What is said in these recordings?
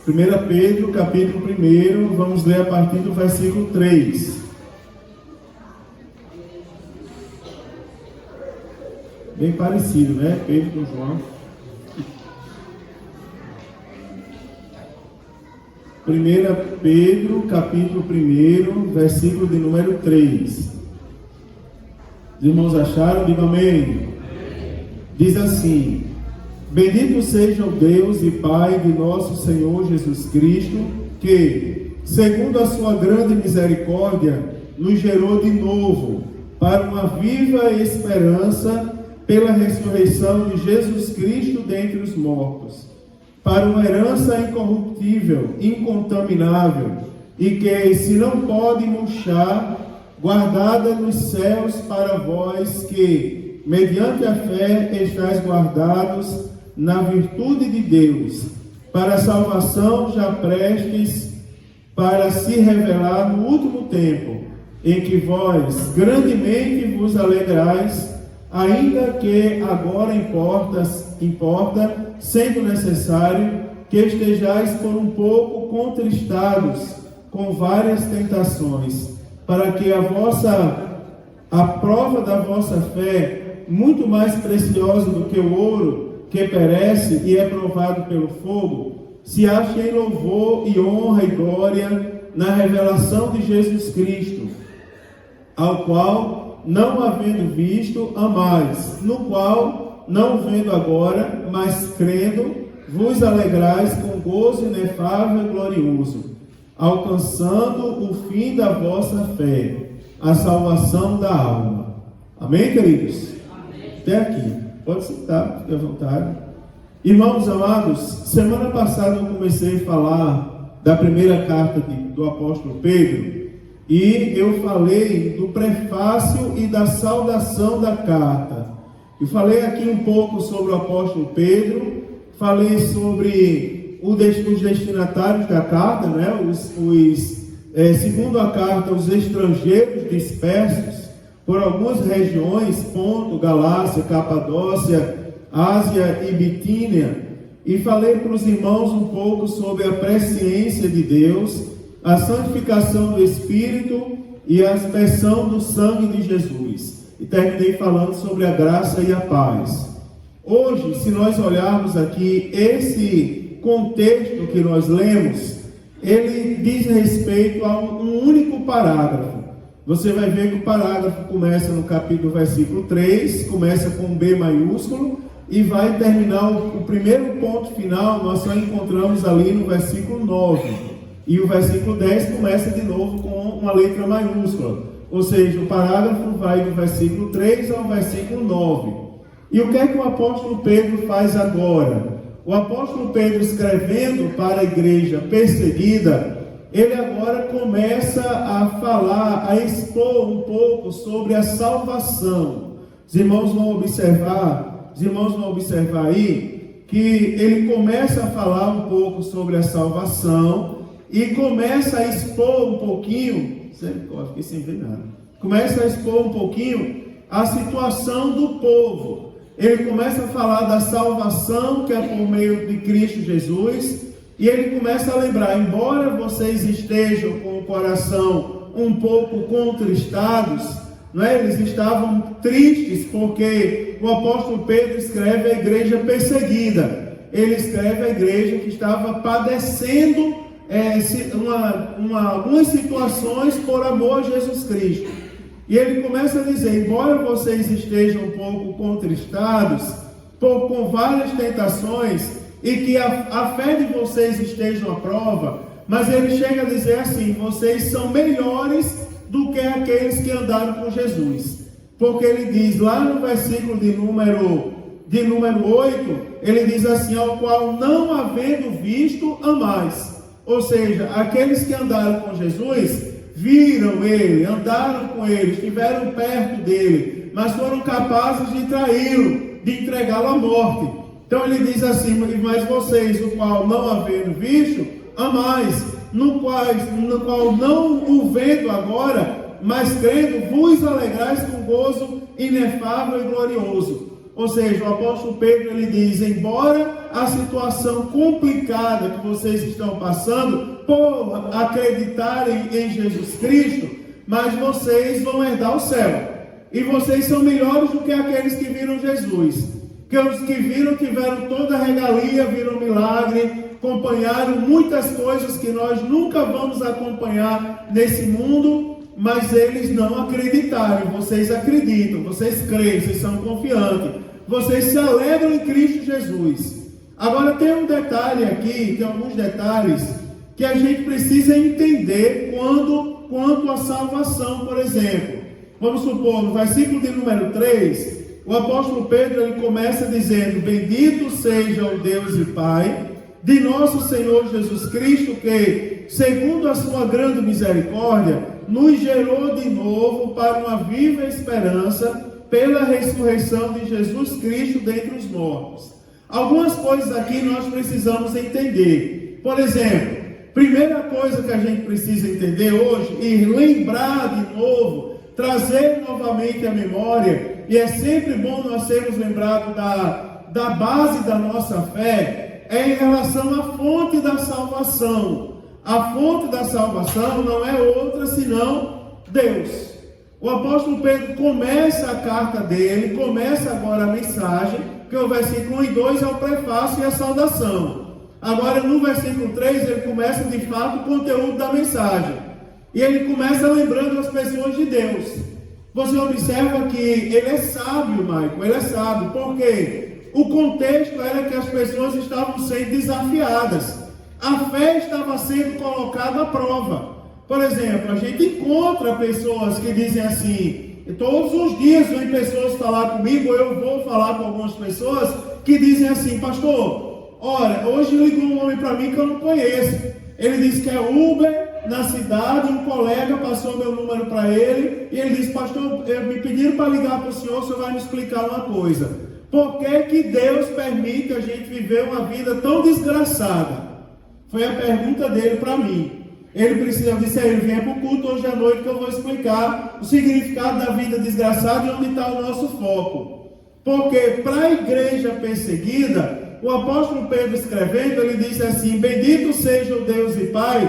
1 Pedro, capítulo 1, vamos ler a partir do versículo 3. Bem parecido, né? Pedro com João. 1 Pedro, capítulo 1, versículo de número 3. Os irmãos acharam? Digam amém. Diz assim: Bendito seja o Deus e Pai de nosso Senhor Jesus Cristo, que, segundo a sua grande misericórdia, nos gerou de novo para uma viva esperança pela ressurreição de Jesus Cristo dentre os mortos, para uma herança incorruptível, incontaminável, e que se não pode murchar, guardada nos céus para vós que, mediante a fé, estáis guardados na virtude de Deus, para a salvação já prestes para se revelar no último tempo, em que vós grandemente vos alegrais, ainda que agora importa, sendo necessário, que estejais por um pouco contristados com várias tentações, para que a prova da vossa fé, muito mais preciosa do que o ouro, que perece e é provado pelo fogo, se ache em louvor e honra e glória na revelação de Jesus Cristo, ao qual, não havendo visto, amais, no qual, não vendo agora, mas crendo, vos alegrais com gozo inefável e glorioso, alcançando o fim da vossa fé, a salvação da alma. Amém, queridos? Amém. Até aqui. Pode sentar, fique à vontade. Irmãos amados, semana passada eu comecei a falar da primeira carta do apóstolo Pedro, e eu falei do prefácio e da saudação da carta. Eu falei aqui um pouco sobre o apóstolo Pedro, falei sobre os destinatários da carta, né? Segundo a carta, os estrangeiros dispersos por algumas regiões, Ponto, Galácia, Capadócia, Ásia e Bitínia, e falei para os irmãos um pouco sobre a presciência de Deus, a santificação do Espírito e a aspersão do sangue de Jesus. E terminei falando sobre a graça e a paz. Hoje, se nós olharmos aqui esse contexto que nós lemos, ele diz respeito a um único parágrafo. Você vai ver que o parágrafo começa no capítulo, versículo 3, começa com B maiúsculo, e vai terminar o primeiro ponto final, nós só encontramos ali no versículo 9. E o versículo 10 começa de novo com uma letra maiúscula. Ou seja, o parágrafo vai do versículo 3 ao versículo 9. E o que é que o apóstolo Pedro faz agora? O apóstolo Pedro, escrevendo para a igreja perseguida, ele agora começa a falar, a expor um pouco sobre a salvação. Os irmãos vão observar aí, que ele começa a falar um pouco sobre a salvação, e começa a expor um pouquinho, fiquei sem ver nada, começa a expor um pouquinho a situação do povo. Ele começa a falar da salvação que é por meio de Cristo Jesus, e ele começa a lembrar, embora vocês estejam com o coração um pouco contristados, né? Eles estavam tristes porque o apóstolo Pedro escreve a igreja perseguida. Ele escreve a igreja que estava padecendo algumas situações por amor a Jesus Cristo. E ele começa a dizer, embora vocês estejam um pouco contristados com várias tentações, e que a fé de vocês esteja à prova, mas ele chega a dizer assim, vocês são melhores do que aqueles que andaram com Jesus, porque ele diz lá no versículo de número 8, ele diz assim, ao qual não havendo visto, amais. Ou seja, aqueles que andaram com Jesus, viram ele, andaram com ele, estiveram perto dele, mas foram capazes de traí-lo, de entregá-lo à morte. Então ele diz assim, mas vocês, o qual não havendo visto, amais, no qual não o vendo agora, mas crendo, vos alegrais com gozo inefável e glorioso. Ou seja, o apóstolo Pedro ele diz: embora a situação complicada que vocês estão passando por acreditarem em Jesus Cristo, mas vocês vão herdar o céu. E vocês são melhores do que aqueles que viram Jesus. Porque os que viram tiveram toda a regalia, viram milagre, acompanharam muitas coisas que nós nunca vamos acompanhar nesse mundo, mas eles não acreditaram. Vocês acreditam, vocês creem, vocês são confiantes, vocês se alegram em Cristo Jesus. Agora tem um detalhe aqui, tem alguns detalhes que a gente precisa entender quanto à salvação, por exemplo. Vamos supor, no versículo de número 3, o apóstolo Pedro ele começa dizendo: bendito seja o Deus e Pai de nosso Senhor Jesus Cristo, que, segundo a sua grande misericórdia, nos gerou de novo para uma viva esperança pela ressurreição de Jesus Cristo dentre os mortos. Algumas coisas aqui nós precisamos entender. Por exemplo, primeira coisa que a gente precisa entender hoje, e lembrar de novo, trazer novamente a memória, e é sempre bom nós sermos lembrados da base da nossa fé, é em relação à fonte da salvação. A fonte da salvação não é outra senão Deus. O apóstolo Pedro começa a carta dele, começa agora a mensagem, que o versículo 1 e 2 é o prefácio e a saudação. Agora no versículo 3 ele começa de fato o conteúdo da mensagem. E ele começa lembrando as pessoas de Deus. Você observa que ele é sábio, Michael, ele é sábio. Por quê? O contexto era que as pessoas estavam sendo desafiadas. A fé estava sendo colocada à prova. Por exemplo, a gente encontra pessoas que dizem assim, todos os dias vem pessoas falar comigo, eu vou falar com algumas pessoas que dizem assim: pastor, olha, hoje ligou um homem para mim que eu não conheço. Ele disse que é Uber na cidade, um colega passou meu número para ele, e ele disse: pastor, me pediram para ligar para o senhor vai me explicar uma coisa. Por que Deus permite a gente viver uma vida tão desgraçada? Foi a pergunta dele para mim. Ele disse: ele vem para o culto hoje à noite que eu vou explicar o significado da vida desgraçada e onde está o nosso foco. Porque para a igreja perseguida, o apóstolo Pedro escrevendo, ele disse assim: bendito seja o Deus e Pai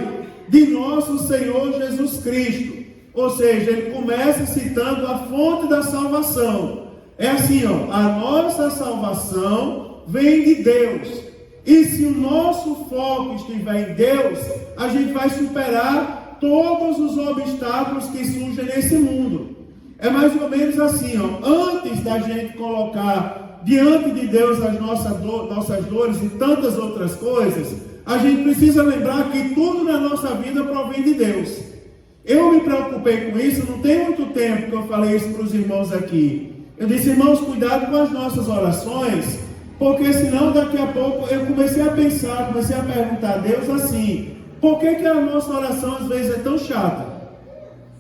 de nosso Senhor Jesus Cristo. Ou seja, ele começa citando a fonte da salvação. É assim, a nossa salvação vem de Deus. E se o nosso foco estiver em Deus, a gente vai superar todos os obstáculos que surgem nesse mundo. É mais ou menos assim, antes da gente colocar diante de Deus as nossas dores e tantas outras coisas, a gente precisa lembrar que tudo na nossa vida provém de Deus. Eu me preocupei com isso, não tem muito tempo que eu falei isso para os irmãos aqui. Eu disse: irmãos, cuidado com as nossas orações, porque senão daqui a pouco eu comecei a pensar, comecei a perguntar a Deus assim: por que a nossa oração às vezes é tão chata?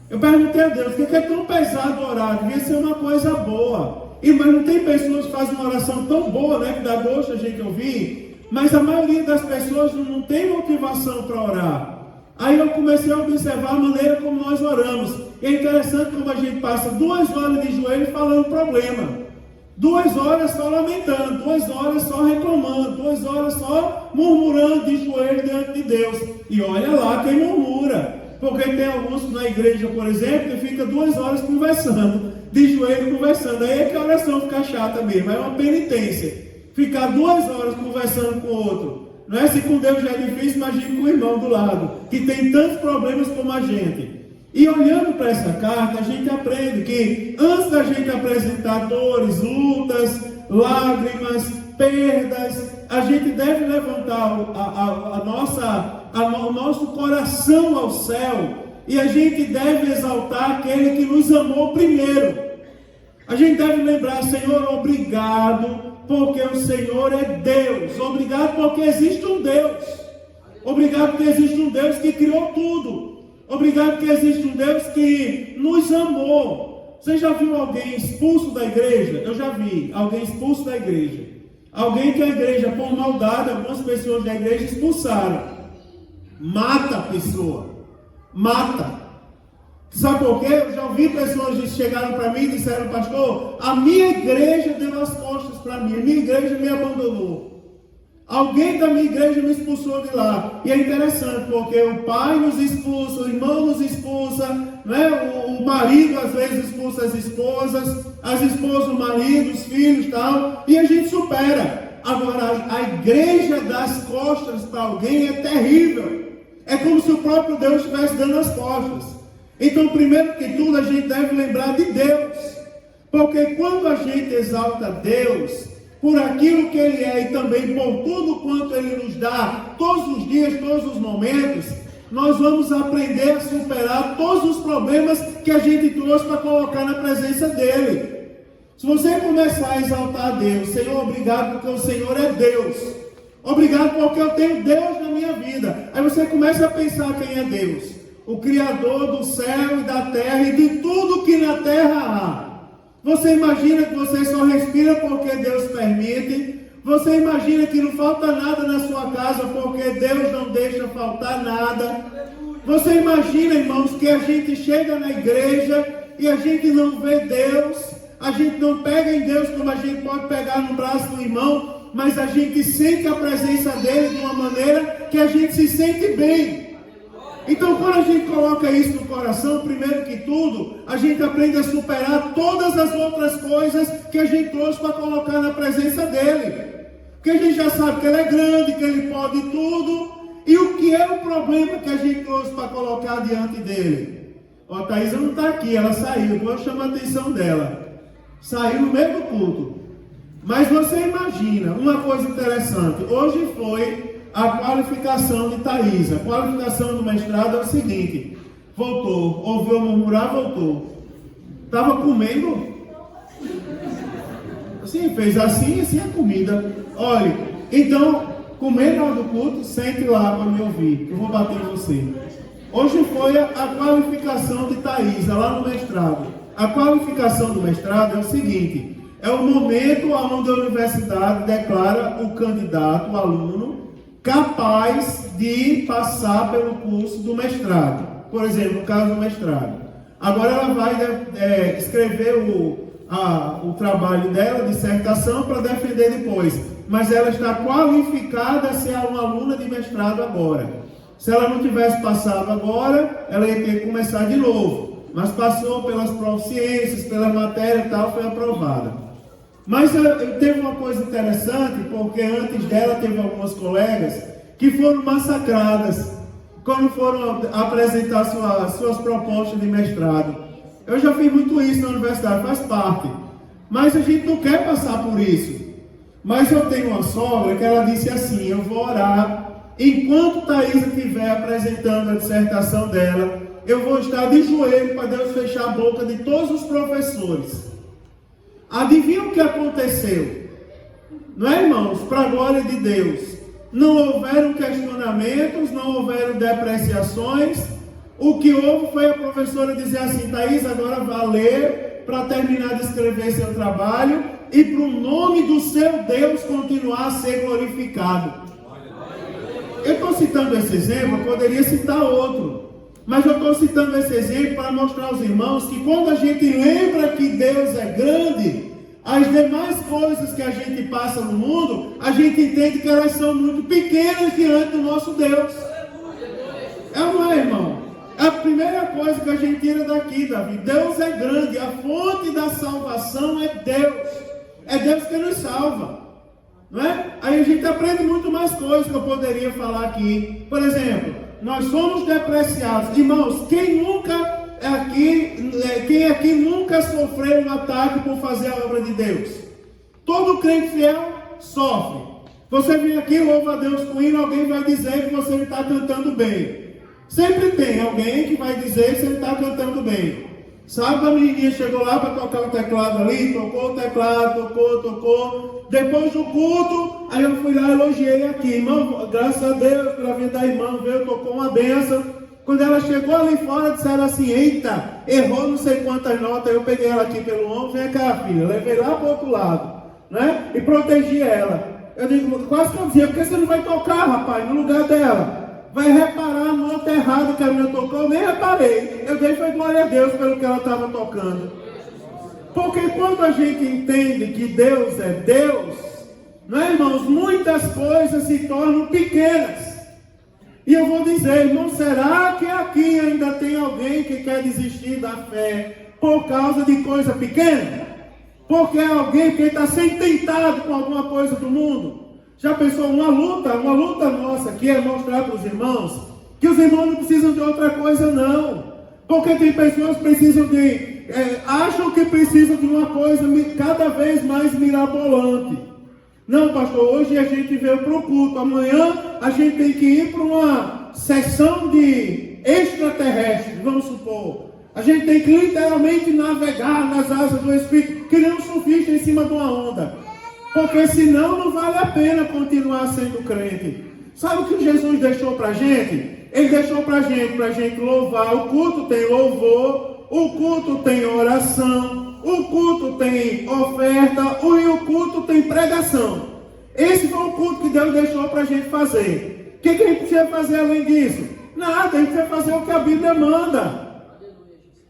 Eu perguntei a Deus: por que é tão pesado orar? Devia ser uma coisa boa. Mas não tem pessoas que fazem uma oração tão boa, né, que dá gosto a gente ouvir, mas a maioria das pessoas não tem motivação para orar. Aí eu comecei a observar a maneira como nós oramos. E é interessante como a gente passa 2 horas de joelho falando problema, 2 horas só lamentando, 2 horas só reclamando, 2 horas só murmurando de joelho diante de Deus. E olha lá quem murmura, porque tem alguns na igreja, por exemplo, que fica 2 horas conversando, de joelho conversando. Aí é que a oração fica chata mesmo, é uma penitência. Ficar 2 horas conversando com o outro. Não é? Se com Deus já é difícil, imagine com o irmão do lado, que tem tantos problemas como a gente. E olhando para essa carta, a gente aprende que antes da gente apresentar dores, lutas, lágrimas, perdas, a gente deve levantar o nosso coração ao céu, e a gente deve exaltar aquele que nos amou primeiro. A gente deve lembrar: Senhor, obrigado, porque o Senhor é Deus. Obrigado porque existe um Deus. Obrigado porque existe um Deus que criou tudo. Obrigado porque existe um Deus que nos amou. Você já viu alguém expulso da igreja? Eu já vi alguém expulso da igreja. Alguém que a igreja, por maldade, algumas pessoas da igreja expulsaram. Mata a pessoa. Mata. Sabe por quê? Eu já ouvi pessoas que chegaram para mim e disseram: pastor, a minha igreja deu as costas para mim, a minha igreja me abandonou. Alguém da minha igreja me expulsou de lá. E é interessante, porque o pai nos expulsa, o irmão nos expulsa, né? O marido às vezes expulsa as esposas o marido, os filhos e tal, e a gente supera. Agora, a igreja dar as costas para alguém é terrível. É como se o próprio Deus estivesse dando as costas. Então, primeiro que tudo, a gente deve lembrar de Deus. Porque quando a gente exalta Deus por aquilo que Ele é e também por tudo quanto Ele nos dá, todos os dias, todos os momentos, nós vamos aprender a superar todos os problemas que a gente trouxe para colocar na presença dEle. Se você começar a exaltar a Deus: Senhor, obrigado porque o Senhor é Deus. Obrigado porque eu tenho Deus na minha vida. Aí você começa a pensar quem é Deus: o Criador do céu e da terra e de tudo que na terra há. Você imagina que você só respira porque Deus permite. Você imagina que não falta nada na sua casa porque Deus não deixa faltar nada. Você imagina, irmãos, que a gente chega na igreja e a gente não vê Deus. A gente não pega em Deus como a gente pode pegar no braço do irmão, mas a gente sente a presença dele de uma maneira que a gente se sente bem. Então, quando a gente coloca isso no coração, primeiro que tudo, a gente aprende a superar todas as outras coisas que a gente trouxe para colocar na presença dele. Porque a gente já sabe que ele é grande, que ele pode tudo. E o que é o problema que a gente trouxe para colocar diante dele? Ó, a Thaisa não está aqui, ela saiu, vou chamar a atenção dela. Saiu no meio do culto. Mas você imagina uma coisa interessante. Hoje foi a qualificação de Thaisa. A qualificação do mestrado é o seguinte: voltou, ouviu murmurar, voltou. Estava comendo? Sim, fez assim, assim a comida. Olha, então, comendo na hora do culto, sente lá para me ouvir, que eu vou bater em você. Hoje foi a qualificação de Thaisa, lá no mestrado. A qualificação do mestrado é o seguinte: é o momento onde a universidade declara o candidato, o aluno, capaz de passar pelo curso do mestrado. Por exemplo, no caso do mestrado. Agora ela vai escrever o trabalho dela, a dissertação, para defender depois. Mas ela está qualificada a ser uma aluna de mestrado agora. Se ela não tivesse passado agora, ela ia ter que começar de novo. Mas passou pelas proficiências, pela matéria e tal, foi aprovada. Mas teve uma coisa interessante, porque antes dela teve algumas colegas que foram massacradas quando foram apresentar suas propostas de mestrado. Eu já fiz muito isso na universidade, faz parte. Mas a gente não quer passar por isso. Mas eu tenho uma sogra que ela disse assim: eu vou orar. Enquanto Thaisa estiver apresentando a dissertação dela, eu vou estar de joelho para Deus fechar a boca de todos os professores. Adivinha o que aconteceu? Não é, irmãos? Para a glória de Deus. Não houveram questionamentos, não houveram depreciações. O que houve foi a professora dizer assim: Thaisa, agora vá ler para terminar de escrever seu trabalho e para o nome do seu Deus continuar a ser glorificado. Eu estou citando esse exemplo, eu poderia citar outro. Mas eu estou citando esse exemplo para mostrar aos irmãos que quando a gente lembra que Deus é grande, as demais coisas que a gente passa no mundo, a gente entende que elas são muito pequenas diante do nosso Deus. É ou não é, irmão? É a primeira coisa que a gente tira daqui, Davi. Deus é grande, a fonte da salvação é Deus. É Deus que nos salva. Não é? Aí a gente aprende muito mais coisas que eu poderia falar aqui. Por exemplo, nós somos depreciados. Irmãos, quem aqui nunca sofreu um ataque por fazer a obra de Deus? Todo crente fiel sofre. Você vem aqui, louva a Deus com hino, alguém vai dizer que você não está cantando bem. Sempre tem alguém que vai dizer que você não está cantando bem. Sabe, a menininha chegou lá para tocar o teclado ali, tocou o teclado, tocou. Depois do culto, aí eu fui lá e elogiei aqui. Irmão, graças a Deus, pela vida da irmã, veio, tocou uma bênção. Quando ela chegou ali fora, disseram assim: eita, errou não sei quantas notas. Eu peguei ela aqui pelo ombro: vem cá, filha. Levei lá para o outro lado, né? E protegi ela. Eu digo, quase que eu dizia: por que você não vai tocar, rapaz, no lugar dela? vai reparar a nota errada que a minha tocou. Eu nem reparei. Eu dei foi glória a Deus pelo que ela estava tocando. Porque quando a gente entende que Deus é Deus, não é, irmãos? Muitas coisas se tornam pequenas. E eu vou dizer, irmão, será que aqui ainda tem alguém que quer desistir da fé por causa de coisa pequena? Porque é alguém que está sendo tentado com alguma coisa do mundo? Já pensou uma luta nossa aqui é mostrar para os irmãos que os irmãos não precisam de outra coisa não. Porque tem pessoas que precisam acham que precisam de uma coisa cada vez mais mirabolante. Não, pastor, hoje a gente veio para o culto, amanhã a gente tem que ir para uma sessão de extraterrestres, vamos supor. A gente tem que literalmente navegar nas asas do Espírito, que nem um surfista em cima de uma onda. Porque senão não vale a pena continuar sendo crente. Sabe o que Jesus deixou para a gente? Ele deixou para a gente louvar. O culto tem louvor, o culto tem oração, o culto tem oferta e o culto tem pregação. Esse foi o culto que Deus deixou para a gente fazer. O que a gente precisa fazer além disso? Nada, a gente precisa fazer o que a Bíblia manda.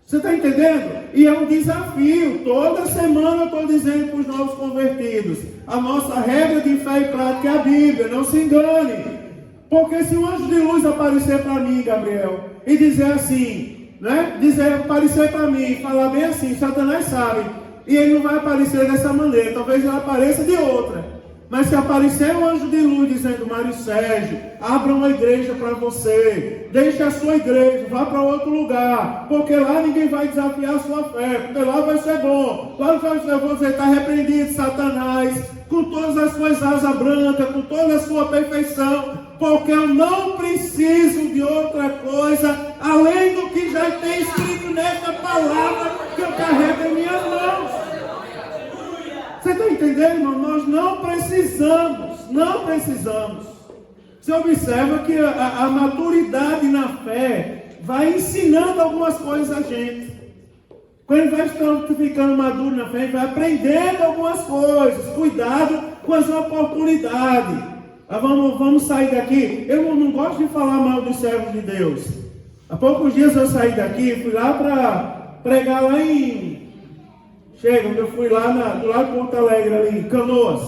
Você está entendendo? E é um desafio. Toda semana eu estou dizendo para os novos convertidos: a nossa regra de fé e prática é a Bíblia, não se engane. Porque se um anjo de luz aparecer para mim, Gabriel, e dizer assim, né? Aparecer para mim e falar bem assim, Satanás sabe, e ele não vai aparecer dessa maneira, talvez ele apareça de outra. Mas se aparecer um anjo de luz dizendo: Mário Sérgio, abra uma igreja para você, deixe a sua igreja, vá para outro lugar, porque lá ninguém vai desafiar a sua fé, porque lá vai ser bom, lá você está repreendido, Satanás, com todas as suas asas brancas, com toda a sua perfeição, porque eu não preciso de outra coisa, além do que já tem escrito nessa palavra que eu carrego em minhas mãos. Você está entendendo, irmão? Nós não precisamos. Você observa que a maturidade na fé vai ensinando algumas coisas a gente. Quando ele vai ficando maduro na fé, ele vai aprendendo algumas coisas. Cuidado com as oportunidades. Vamos sair daqui. Eu não gosto de falar mal dos servos de Deus. Há poucos dias eu saí daqui, fui lá para pregar lá em... eu fui lá do lado de Porto Alegre, ali em Canoas.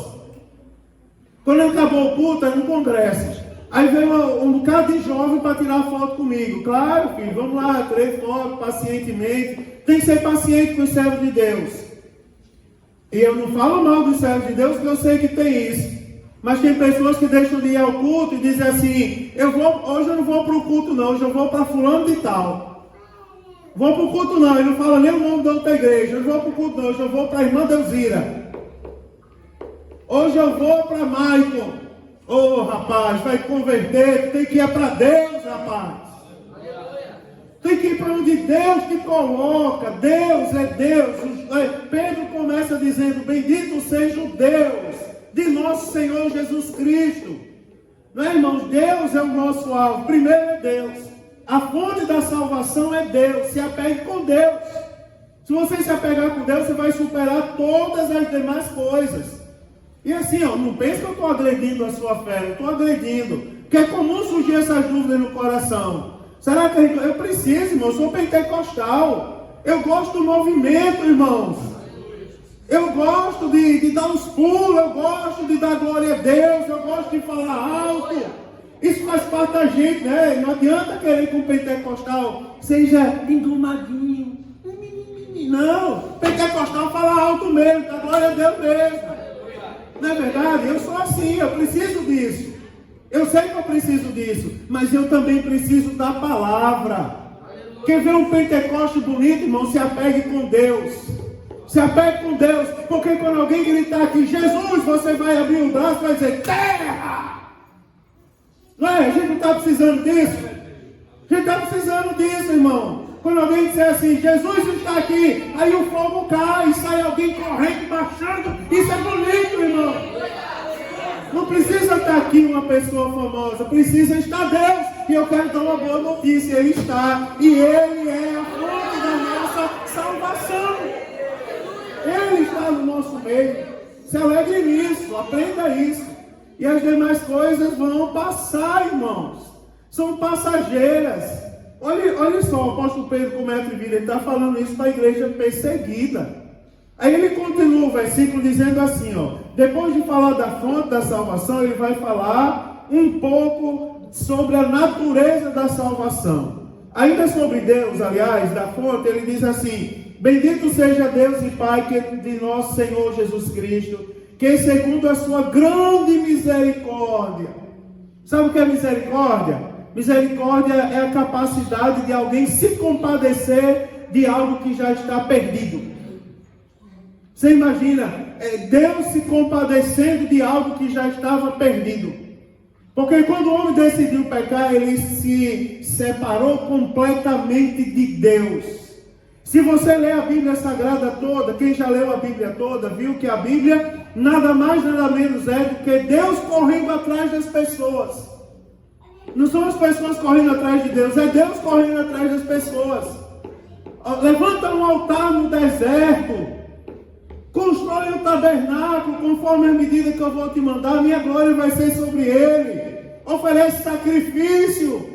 Quando acabou o culto, era um congresso. Aí veio um bocado de jovem para tirar foto comigo. Claro, filho, vamos lá, tirei foto pacientemente. Tem que ser paciente com os servos de Deus. E eu não falo mal dos servos de Deus, porque eu sei que tem isso. Mas tem pessoas que deixam de ir ao culto e dizem assim: hoje eu não vou para o culto não, hoje eu vou para fulano de tal. Vou para o culto não, ele não fala nem o nome da outra igreja. Eu não vou para o culto não, hoje eu vou para a irmã Delzira. Hoje eu vou para Maicon. Ô rapaz, vai converter, tem que ir para Deus, rapaz. Tem que ir para onde Deus te coloca. Deus é Deus. Pedro começa dizendo: bendito seja o Deus de nosso Senhor Jesus Cristo. Não é, irmãos? Deus é o nosso alvo. Primeiro é Deus. A fonte da salvação é Deus. Se apegue com Deus. Se você se apegar com Deus, você vai superar todas as demais coisas. E assim, não pense que eu estou agredindo a sua fé. Eu estou agredindo. Porque é comum surgir essas dúvidas no coração. Será que eu preciso, irmão? Eu sou pentecostal. Eu gosto do movimento, irmãos. Eu gosto de dar uns pulos. Eu gosto de dar glória a Deus. Eu gosto de falar alto. Isso faz parte da gente, né? Não adianta querer que um pentecostal seja engomadinho. Não, pentecostal fala alto mesmo, dá glória a Deus mesmo. Não é verdade? Eu sou assim, eu preciso disso. Eu sei que eu preciso disso, mas eu também preciso da palavra. Quer ver um Pentecoste bonito, irmão? Se apegue com Deus. Se apegue com Deus, porque quando alguém gritar aqui, Jesus, você vai abrir o braço e vai dizer, terra! Não é? A gente não está precisando disso. A gente está precisando disso, irmão. Quando alguém disser assim, Jesus está aqui, aí o fogo cai, sai alguém correndo, baixando. Isso é bonito, irmão. Não precisa estar aqui uma pessoa famosa, precisa estar Deus. E eu quero dar uma boa notícia, Ele está. E Ele é a fonte da nossa salvação. Ele está no nosso meio. Se alegre nisso, aprenda isso. E as demais coisas vão passar, irmãos. são passageiras. Olha só, o apóstolo Pedro, como é atrevido, ele está falando isso para a igreja perseguida. Aí ele continua o versículo dizendo assim, ó, depois de falar da fonte da salvação, ele vai falar um pouco sobre a natureza da salvação. Ainda sobre Deus, aliás, da fonte, ele diz assim: bendito seja Deus e Pai de nosso Senhor Jesus Cristo, que segundo a sua grande misericórdia. Sabe o que é misericórdia? Misericórdia é a capacidade de alguém se compadecer de algo que já está perdido. Você imagina, Deus se compadecendo de algo que já estava perdido. Porque quando o homem decidiu pecar, ele se separou completamente de Deus. Se você ler a Bíblia Sagrada toda, quem já leu a Bíblia toda, viu que a Bíblia nada mais, nada menos é do que Deus correndo atrás das pessoas. Não são as pessoas correndo atrás de Deus, é Deus correndo atrás das pessoas. Levanta um altar no deserto. Constrói um tabernáculo conforme a medida que eu vou te mandar. Minha glória vai ser sobre ele. Oferece sacrifício.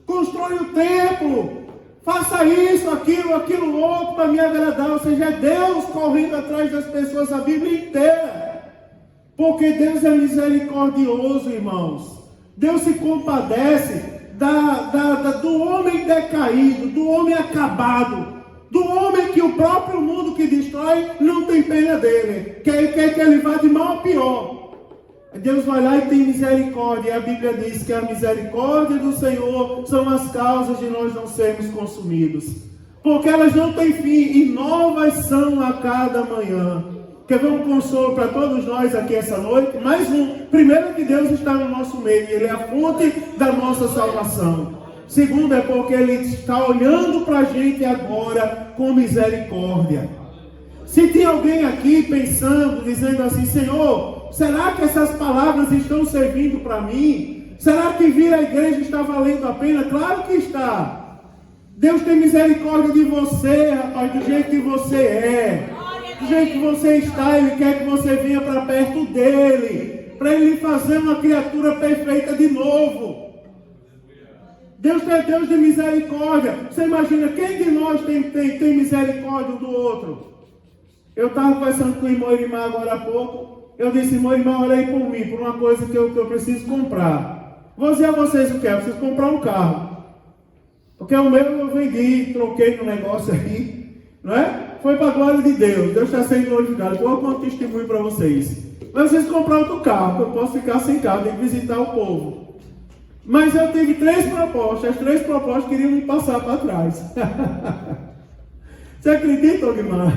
Constrói o templo. Faça isso, aquilo outro para me agradar. Ou seja, é Deus correndo atrás das pessoas a Bíblia inteira. Porque Deus é misericordioso, irmãos. Deus se compadece do homem decaído, do homem acabado. Do homem que o próprio mundo que destrói não tem pena dele. Quer que ele vá de mal a pior. Deus vai lá e tem misericórdia. E a Bíblia diz que a misericórdia do Senhor são as causas de nós não sermos consumidos. Porque elas não têm fim e novas são a cada manhã. Quer ver um consolo para todos nós aqui essa noite? Mais um. Primeiro, que Deus está no nosso meio. Ele é a fonte da nossa salvação. Segundo, é porque Ele está olhando para a gente agora com misericórdia. Se tem alguém aqui pensando, dizendo assim: Senhor, será que essas palavras estão servindo para mim? Será que vir à igreja está valendo a pena? Claro que está. Deus tem misericórdia de você, rapaz, do jeito que você é. Do jeito que você está, Ele quer que você venha para perto dEle, para Ele fazer uma criatura perfeita de novo. Deus é Deus de misericórdia. Você imagina, quem de nós tem misericórdia um do outro? Eu estava conversando com o irmão Irimar agora há pouco. Eu disse: irmão Irimar, olha aí por mim, por uma coisa que eu preciso comprar. Vou dizer a vocês o que é. Eu preciso comprar um carro. Porque o meu eu vendi, troquei no negócio aí, não é? Foi para a glória de Deus. Deus está sendo glorificado. Vou contar um testemunho para vocês. Mas vocês comprar outro carro, eu posso ficar sem carro, tenho que visitar o povo. Mas eu tive 3 propostas. As 3 propostas queriam me passar para trás. Você acredita, Guimar?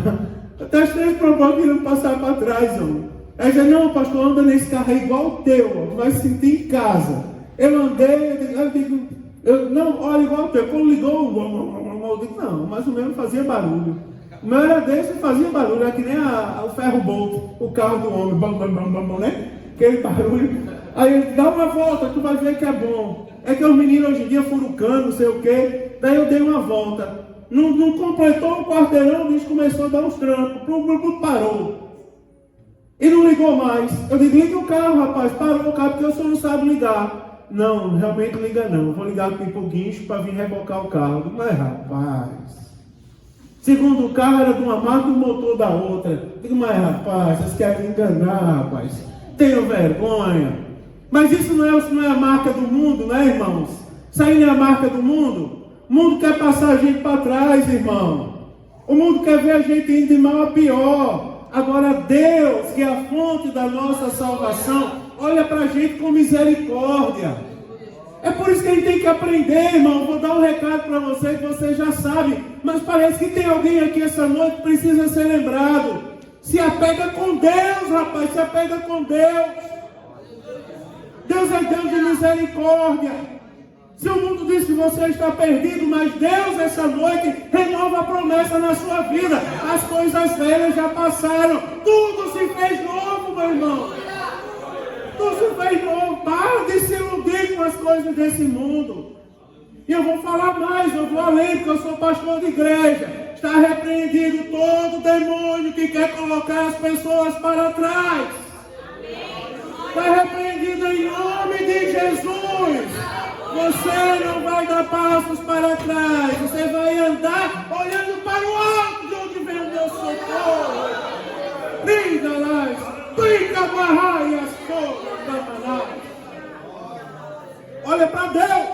Até as 3 propostas queriam me passar para trás, homem. Aí disse: não, pastor, anda nesse carro aí igual o teu, ó, tu vai se sentir em casa. Eu andei, não, olha, igual o teu. Quando ligou, eu digo: não, mas o meu não fazia barulho. O meu era desse e fazia barulho, era que nem o ferro bolt, o carro do homem, bam, bam, bam, bam, né? Aquele barulho. Aí ele: dá uma volta, tu vai ver que é bom. É que os meninos hoje em dia furucando, não sei o quê. Daí eu dei uma volta. Não completou o quarteirão, o bicho começou a dar uns trampos. Parou. E não ligou mais. Eu digo: liga o carro, rapaz. Parou o carro, porque o senhor não sabe ligar. Não, realmente liga não. Vou ligar aqui pro guincho para vir rebocar o carro. Eu digo: mas rapaz. Segundo, o carro era de uma marca e o motor da outra. Eu digo: mas rapaz, vocês querem enganar, rapaz. Tenham vergonha. Mas isso não é a marca do mundo, né, irmãos? Isso aí não é a marca do mundo. O mundo quer passar a gente para trás, irmão. O mundo quer ver a gente indo de mal a pior. Agora Deus, que é a fonte da nossa salvação, olha para a gente com misericórdia. É por isso que a gente tem que aprender, irmão. Vou dar um recado para você que você já sabe. Mas parece que tem alguém aqui essa noite que precisa ser lembrado. Se apega com Deus, rapaz. Se apega com Deus. Deus é Deus de misericórdia. Se o mundo diz que você está perdido, mas Deus essa noite renova a promessa na sua vida. As coisas velhas já passaram. Tudo se fez novo, meu irmão. Tudo se fez novo. Para de se iludir com as coisas desse mundo. E eu vou falar mais, eu vou além, porque eu sou pastor de igreja. Está repreendido todo demônio que quer colocar as pessoas para trás. Está repreendido em nome de Jesus. Você não vai dar passos para trás. Você vai andar olhando para o alto, de onde vem o meu socorro. Linda lá, brinca barrai as cobras da manada. Olha para Deus.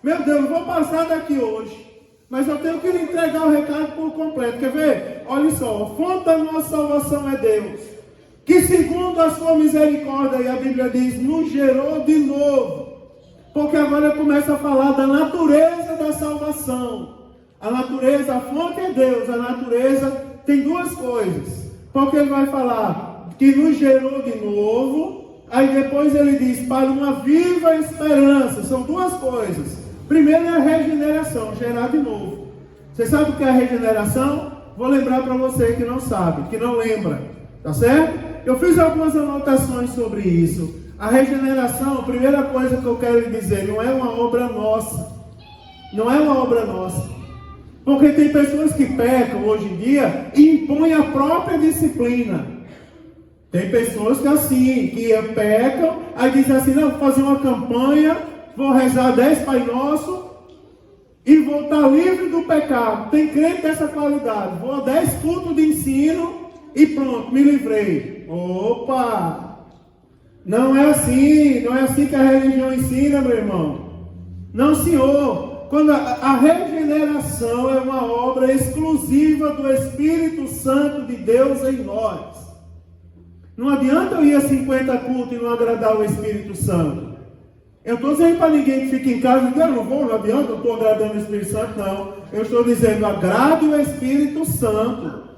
Meu Deus, eu vou passar daqui hoje. Mas eu tenho que lhe entregar o recado por completo. Quer ver? Olha só, a fonte da nossa salvação é Deus. Que segundo a sua misericórdia, e a Bíblia diz, nos gerou de novo. Porque agora começa a falar da natureza da salvação. A natureza, a fonte é Deus. A natureza tem duas coisas. Porque ele vai falar que nos gerou de novo. Aí depois ele diz, para uma viva esperança. São duas coisas. Primeiro é a regeneração, gerar de novo. Você sabe o que é a regeneração? Vou lembrar para você que não sabe, que não lembra. Tá certo? Eu fiz algumas anotações sobre isso. A regeneração, a primeira coisa que eu quero lhe dizer, não é uma obra nossa. Não é uma obra nossa. Porque tem pessoas que pecam hoje em dia e impõem a própria disciplina. Tem pessoas que assim, que pecam, aí dizem assim, não, vou fazer uma campanha, vou rezar 10 Pai Nosso e vou estar livre do pecado. Tem crente dessa qualidade. Vou a 10 cultos de ensino e pronto, me livrei. Opa! Não é assim que a religião ensina, meu irmão. Não, senhor. Quando a regeneração é uma obra exclusiva do Espírito Santo de Deus em nós. Não adianta eu ir a 50 cultos e não agradar o Espírito Santo. Eu estou dizendo para ninguém que fica em casa e diz, não adianta, eu estou agradando o Espírito Santo, não. Eu estou dizendo, agrade o Espírito Santo.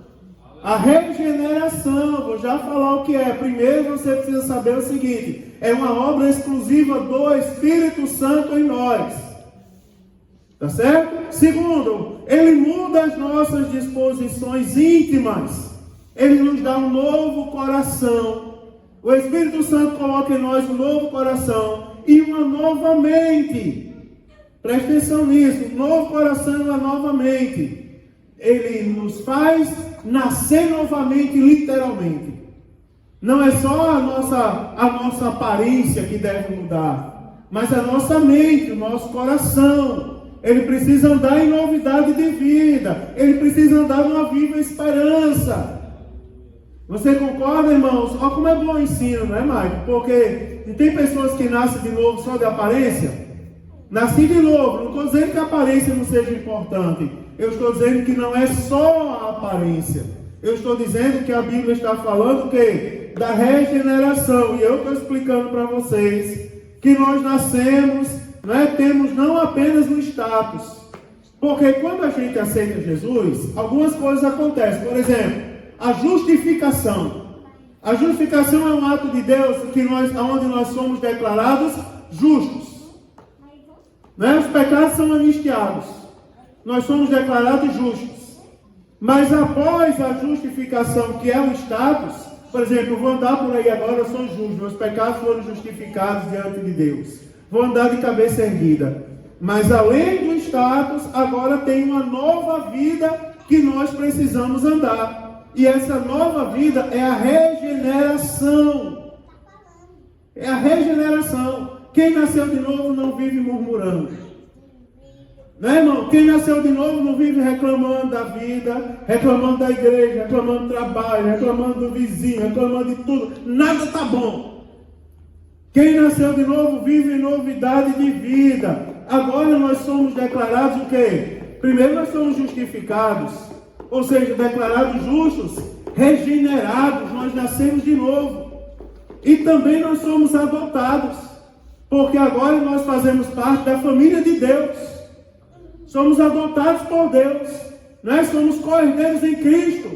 A regeneração, vou já falar o que é. Primeiro você precisa saber o seguinte, é uma obra exclusiva do Espírito Santo em nós. Tá certo? Segundo, ele muda as nossas disposições íntimas. Ele nos dá um novo coração. O Espírito Santo coloca em nós um novo coração e uma nova mente. Preste atenção nisso. Um novo coração e uma nova mente. Ele nos faz nascer novamente, literalmente. Não é só a nossa aparência que deve mudar, mas a nossa mente, o nosso coração. Ele precisa andar em novidade de vida. Ele precisa andar numa viva esperança. Você concorda, irmãos? Olha como é bom o ensino, não é, Mike? Porque não tem pessoas que nascem de novo só de aparência? Nasci de novo. Não estou dizendo que a aparência não seja importante. Eu estou dizendo que não é só a aparência. Eu estou dizendo que a Bíblia está falando o quê? Da regeneração. E eu estou explicando para vocês que nós nascemos, temos não apenas um status. Porque quando a gente aceita Jesus, algumas coisas acontecem. Por exemplo, a justificação. A justificação é um ato de Deus onde nós somos declarados justos. Os pecados são anistiados. Nós somos declarados justos. Mas após a justificação, que é um status, por exemplo, eu vou andar por aí agora, eu sou justo, meus pecados foram justificados diante de Deus. Vou andar de cabeça erguida. Mas além do status, agora tem uma nova vida que nós precisamos andar. E essa nova vida é a regeneração. É a regeneração. Quem nasceu de novo não vive murmurando. Não, irmão? Quem nasceu de novo não vive reclamando da vida, reclamando da igreja, reclamando do trabalho, reclamando do vizinho, reclamando de tudo. Nada está bom. Quem nasceu de novo vive em novidade de vida. Agora nós somos declarados o quê? Primeiro nós somos justificados, ou seja, declarados justos, regenerados, nós nascemos de novo. E também nós somos adotados, porque agora nós fazemos parte da família de Deus. Somos adotados por Deus, somos co-herdeiros em Cristo.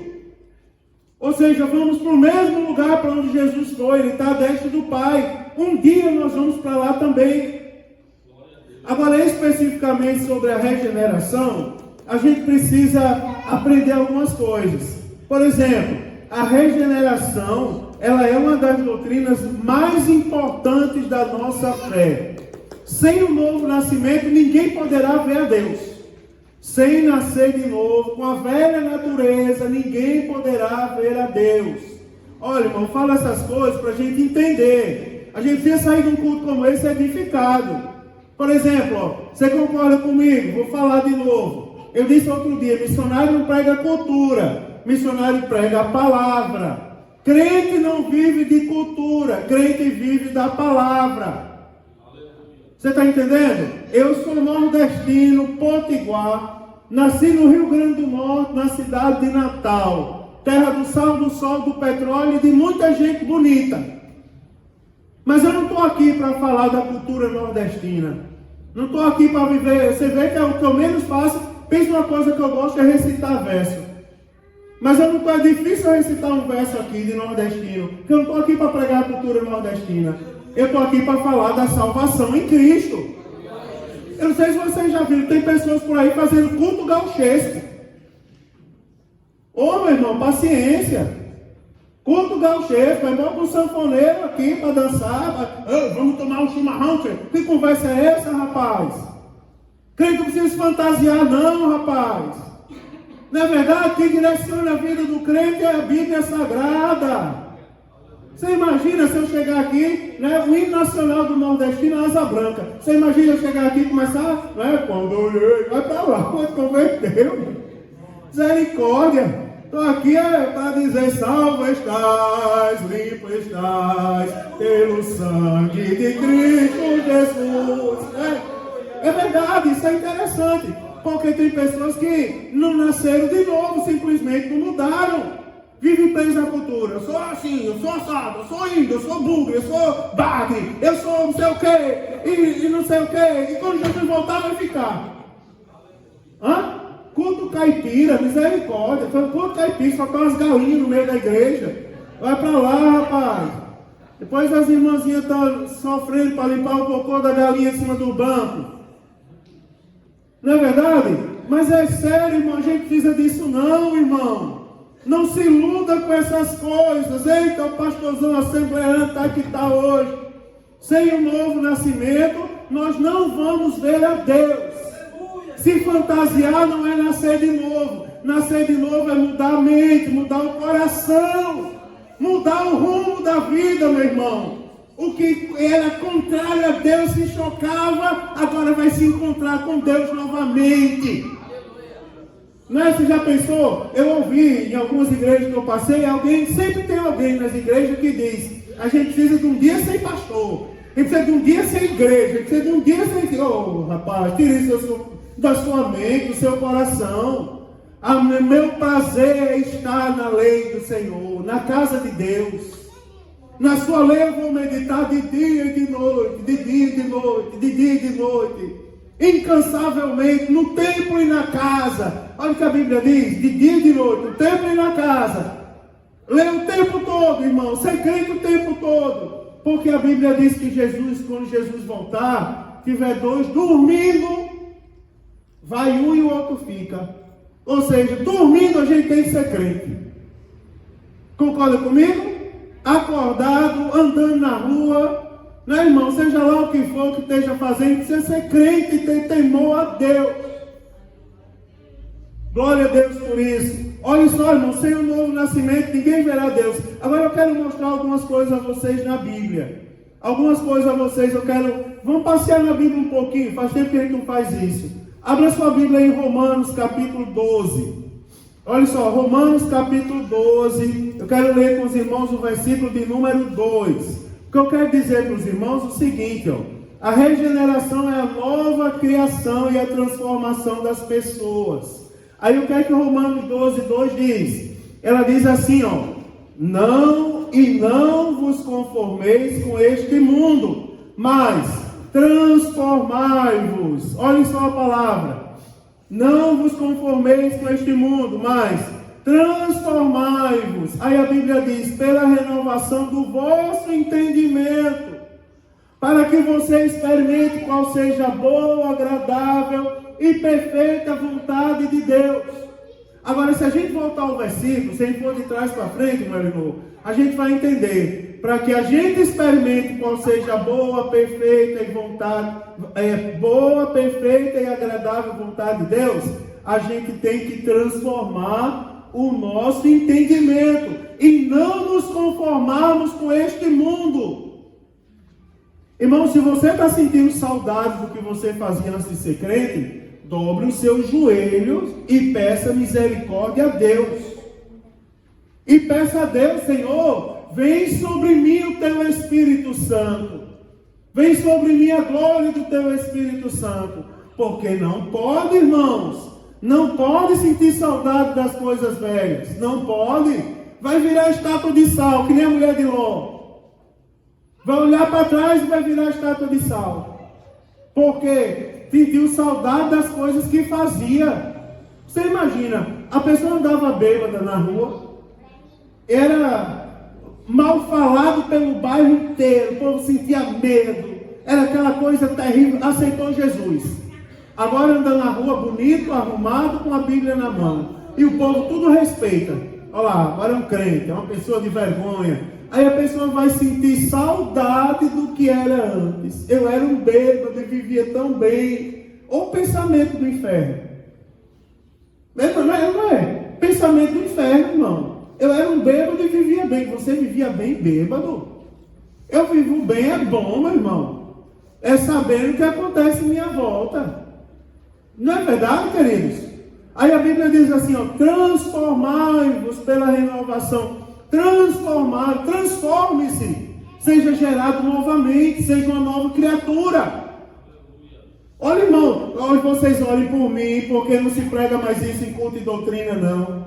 Ou seja, vamos para o mesmo lugar para onde Jesus foi, Ele está à destra do Pai. Um dia nós vamos para lá também. Agora, especificamente sobre a regeneração, a gente precisa aprender algumas coisas. Por exemplo, a regeneração, ela é uma das doutrinas mais importantes da nossa fé. Sem o novo nascimento, ninguém poderá ver a Deus. Sem nascer de novo, com a velha natureza, ninguém poderá ver a Deus. Olha, irmão, fala essas coisas para a gente entender. A gente precisa sair de um culto como esse edificado. Por exemplo, ó, você concorda comigo? Vou falar de novo. Eu disse outro dia, missionário não prega cultura, missionário prega a palavra. Crente não vive de cultura, crente vive da palavra. Você está entendendo? Eu sou nordestino, potiguar, nasci no Rio Grande do Norte, na cidade de Natal, terra do sal, do sol, do petróleo e de muita gente bonita. Mas eu não estou aqui para falar da cultura nordestina. Não estou aqui para viver. Você vê que é o que eu menos faço. Pensa uma coisa que eu gosto é recitar verso. Mas eu não estou, é difícil recitar um verso aqui de nordestino. Porque eu não estou aqui para pregar a cultura nordestina. Eu estou aqui para falar da salvação em Cristo. Eu não sei se vocês já viram, tem pessoas por aí fazendo culto gauchesco. Ô, meu irmão, paciência. Culto gauchesco, é bom com o sanfoneiro aqui para dançar. Vamos tomar um chimarrão, tio. Que conversa é essa, rapaz? Crente não precisa se fantasiar, não, rapaz. Não é verdade? Quem direciona a vida do crente é a Bíblia Sagrada. Você imagina se eu chegar aqui, né, o hino nacional do nordestino, Asa Branca. Você imagina eu chegar aqui e começar, né, quando eu olhei, vai para lá, quando converteu. Misericórdia. Estou aqui para dizer, salvo estás, limpo estás, pelo sangue de Cristo Jesus. É verdade, isso é interessante. Porque tem pessoas que não nasceram de novo, simplesmente não mudaram. Vivem presos na cultura. Eu sou assim, eu sou assado, eu sou índio, eu sou bugre, eu sou bagre, eu sou não sei o quê, e não sei o quê. E quando Jesus voltar, vai ficar. Hã? Culto caipira, misericórdia. Foi um culto caipira, só tem umas galinhas no meio da igreja. Vai para lá, rapaz. Depois as irmãzinhas estão sofrendo para limpar o cocô da galinha em cima do banco. Não é verdade? Mas é sério, irmão, a gente precisa disso não, irmão. Não se iluda com essas coisas. Eita, o pastorzão assembleano está que está hoje. Sem o novo nascimento, nós não vamos ver a Deus. Se fantasiar não é nascer de novo. Nascer de novo é mudar a mente, mudar o coração, mudar o rumo da vida, meu irmão. O que era contrário a Deus se chocava, agora vai se encontrar com Deus novamente. Não é? Você já pensou? Eu ouvi em algumas igrejas que eu passei, sempre tem alguém nas igrejas que diz: a gente precisa de um dia sem pastor, a gente precisa de um dia sem igreja, a gente precisa de um dia sem... Oh, rapaz, tire isso da sua mente, do seu coração. Meu prazer é estar na lei do Senhor, na casa de Deus. Na sua lei eu vou meditar de dia e de noite, de dia e de noite, de dia e de noite, incansavelmente, no templo e na casa. Olha o que a Bíblia diz: de dia e de noite, no templo e na casa. Lê o tempo todo, irmão, ser crente o tempo todo. Porque a Bíblia diz que Jesus, quando Jesus voltar, tiver dois dormindo, vai um e o outro fica. Ou seja, dormindo a gente tem que ser crente. Concorda comigo? Acordado, andando na rua, né, irmão? Seja lá o que for que esteja fazendo, precisa ser crente e ter temor a Deus. Glória a Deus por isso. Olha só, irmão, sem o novo nascimento ninguém verá Deus. Agora eu quero mostrar algumas coisas a vocês na Bíblia. Algumas coisas a vocês vamos passear na Bíblia um pouquinho, faz tempo que a gente não faz isso. Abra sua Bíblia em Romanos capítulo 12. Olha só, Romanos capítulo 12, eu quero ler com os irmãos o versículo de número 2. O que eu quero dizer para os irmãos é o seguinte, ó: a regeneração é a nova criação e a transformação das pessoas. Aí o que é que Romanos 12, 2 diz? Ela diz assim, ó: não vos conformeis com este mundo, mas transformai-vos. Olhem só a palavra. Não vos conformeis com este mundo, mas transformai-vos. Aí a Bíblia diz: pela renovação do vosso entendimento, para que você experimente qual seja a boa, agradável e perfeita vontade de Deus. Agora, se a gente voltar ao versículo, se a gente for de trás para frente, meu irmão, a gente vai entender: para que a gente experimente qual seja a boa, perfeita e agradável vontade de Deus, a gente tem que transformar o nosso entendimento e não nos conformarmos com este mundo. Irmão, se você está sentindo saudade do que você fazia antes de ser crente, dobre os seus joelhos e peça misericórdia a Deus. E peça a Deus, Senhor, vem sobre mim o teu Espírito Santo. Vem sobre mim a glória do teu Espírito Santo. Porque não pode, irmãos, não pode sentir saudade das coisas velhas. Não pode. Vai virar estátua de sal, que nem a mulher de Ló. Vai olhar para trás e vai virar estátua de sal. Porque sentiu saudade das coisas que fazia. Você imagina, a pessoa andava bêbada na rua, era mal falado pelo bairro inteiro, o povo sentia medo, era aquela coisa terrível, aceitou Jesus. Agora anda na rua bonito, arrumado, com a Bíblia na mão. E o povo tudo respeita. Olha lá, agora é um crente, é uma pessoa de vergonha. Aí a pessoa vai sentir saudade do que era antes. Eu era um bêbado e vivia tão bem. Ou pensamento do inferno. Não é? Pensamento do inferno, irmão. Eu era um bêbado e vivia bem. Você vivia bem bêbado? Eu vivo bem, é bom, meu irmão. É sabendo o que acontece em minha volta. Não é verdade, queridos? Aí a Bíblia diz assim, ó, transformai-vos pela renovação. Transforme-se, seja gerado novamente, seja uma nova criatura. Olha, irmão, hoje vocês olhem por mim, porque não se prega mais isso em culto e doutrina, não.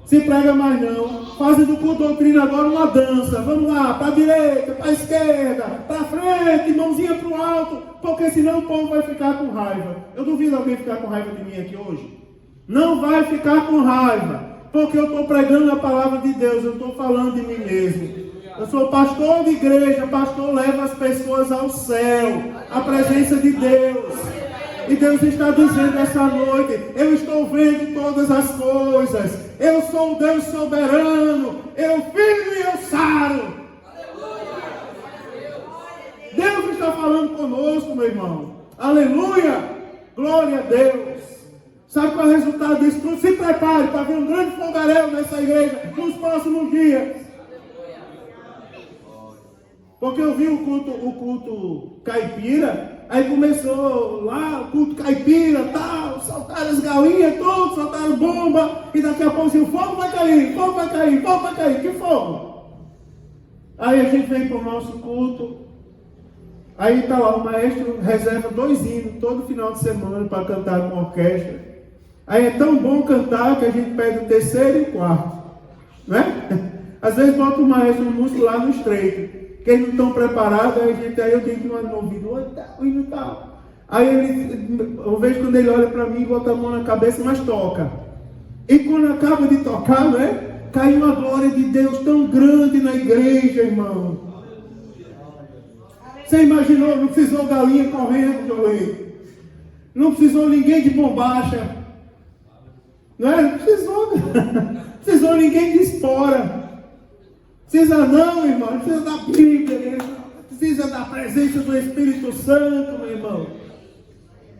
Se prega mais não. Fazem do culto e doutrina agora uma dança. Vamos lá, para a direita, para a esquerda, para frente, mãozinha para o alto, porque senão o povo vai ficar com raiva. Eu duvido alguém ficar com raiva de mim aqui hoje. Não vai ficar com raiva. Porque eu estou pregando a palavra de Deus, eu estou falando de mim mesmo. Eu sou pastor de igreja, pastor leva as pessoas ao céu, à presença de Deus. E Deus está dizendo essa noite, eu estou vendo todas as coisas, eu sou o Deus soberano, eu firmo e eu saro. Deus está falando conosco, meu irmão. Aleluia! Glória a Deus! Sabe qual é o resultado disso tudo? Se prepare para ver um grande fogaréu nessa igreja nos próximos dias. Porque eu vi o culto caipira, aí começou lá o culto caipira, tal, soltaram as galinhas, tudo, soltaram bomba, e daqui a pouco assim, o fogo vai cair, fogo vai cair, fogo vai cair, que fogo? Aí a gente vem para o nosso culto, aí está lá o maestro, reserva 2 hinos todo final de semana para cantar com a orquestra. Aí é tão bom cantar que a gente pede o 3º e o 4º, né? Às vezes bota o maestro no músico lá no estreito, que eles não estão preparados, aí eu digo no ouvido, oi, tal. Aí eu vejo quando ele olha para mim, bota a mão na cabeça, mas toca. E quando acaba de tocar, né? Cai uma glória de Deus tão grande na igreja, irmão. Você imaginou, não precisou galinha correndo, Joelho. Não precisou ninguém de bombacha. Não é? Não precisou ninguém de espora. Precisa não, irmão. Não precisa da Bíblia, meu irmão. Precisa da presença do Espírito Santo, meu irmão.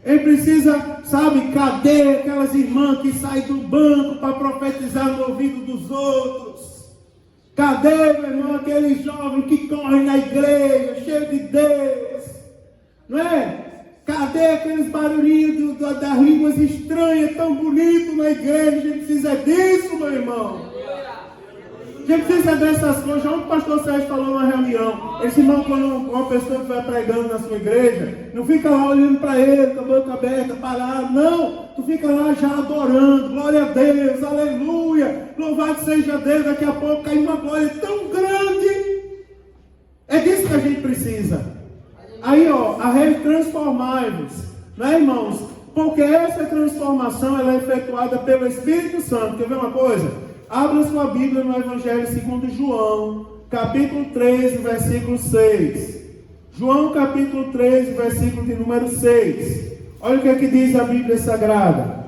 Ele precisa, sabe, cadê aquelas irmãs que saem do banco para profetizar no ouvido dos outros? Cadê, meu irmão, aquele jovem que corre na igreja, cheio de Deus? Não é? Cadê aqueles barulhinhos das línguas estranhas, tão bonito na igreja? A gente precisa disso, meu irmão. A gente precisa dessas coisas. Já o pastor Sérgio falou numa reunião. Esse irmão, quando uma pessoa estiver pregando na sua igreja, não fica lá olhando para ele, com a boca aberta, parado. Não, tu fica lá já adorando. Glória a Deus, aleluia. Louvado seja Deus. Daqui a pouco cai uma glória tão grande. É disso que a gente precisa. Aí, ó, a transformai-vos, né, irmãos? Porque essa transformação ela é efetuada pelo Espírito Santo. Quer ver uma coisa? Abra sua Bíblia no Evangelho segundo João, capítulo 13, versículo 6. João, capítulo 13, versículo de número 6. Olha o que é que diz a Bíblia Sagrada.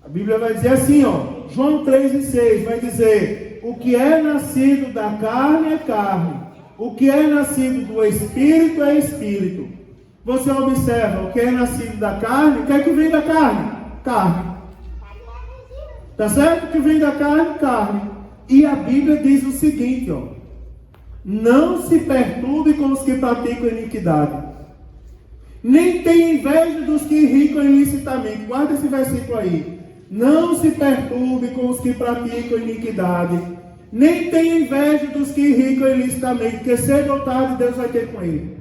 A Bíblia vai dizer assim, ó. João 13, 6 vai dizer: o que é nascido da carne é carne. O que é nascido do Espírito é Espírito. Você observa, o que é nascido da carne, o que é que vem da carne? Carne. Tá certo? O que vem da carne, carne. E a Bíblia diz o seguinte, ó. Não se perturbe com os que praticam iniquidade, nem tenha inveja dos que enricam ilicitamente. Guarda esse versículo aí. Não se perturbe com os que praticam iniquidade, nem tenha inveja dos que enricam ilicitamente, porque cedo ou tarde Deus vai ter com ele.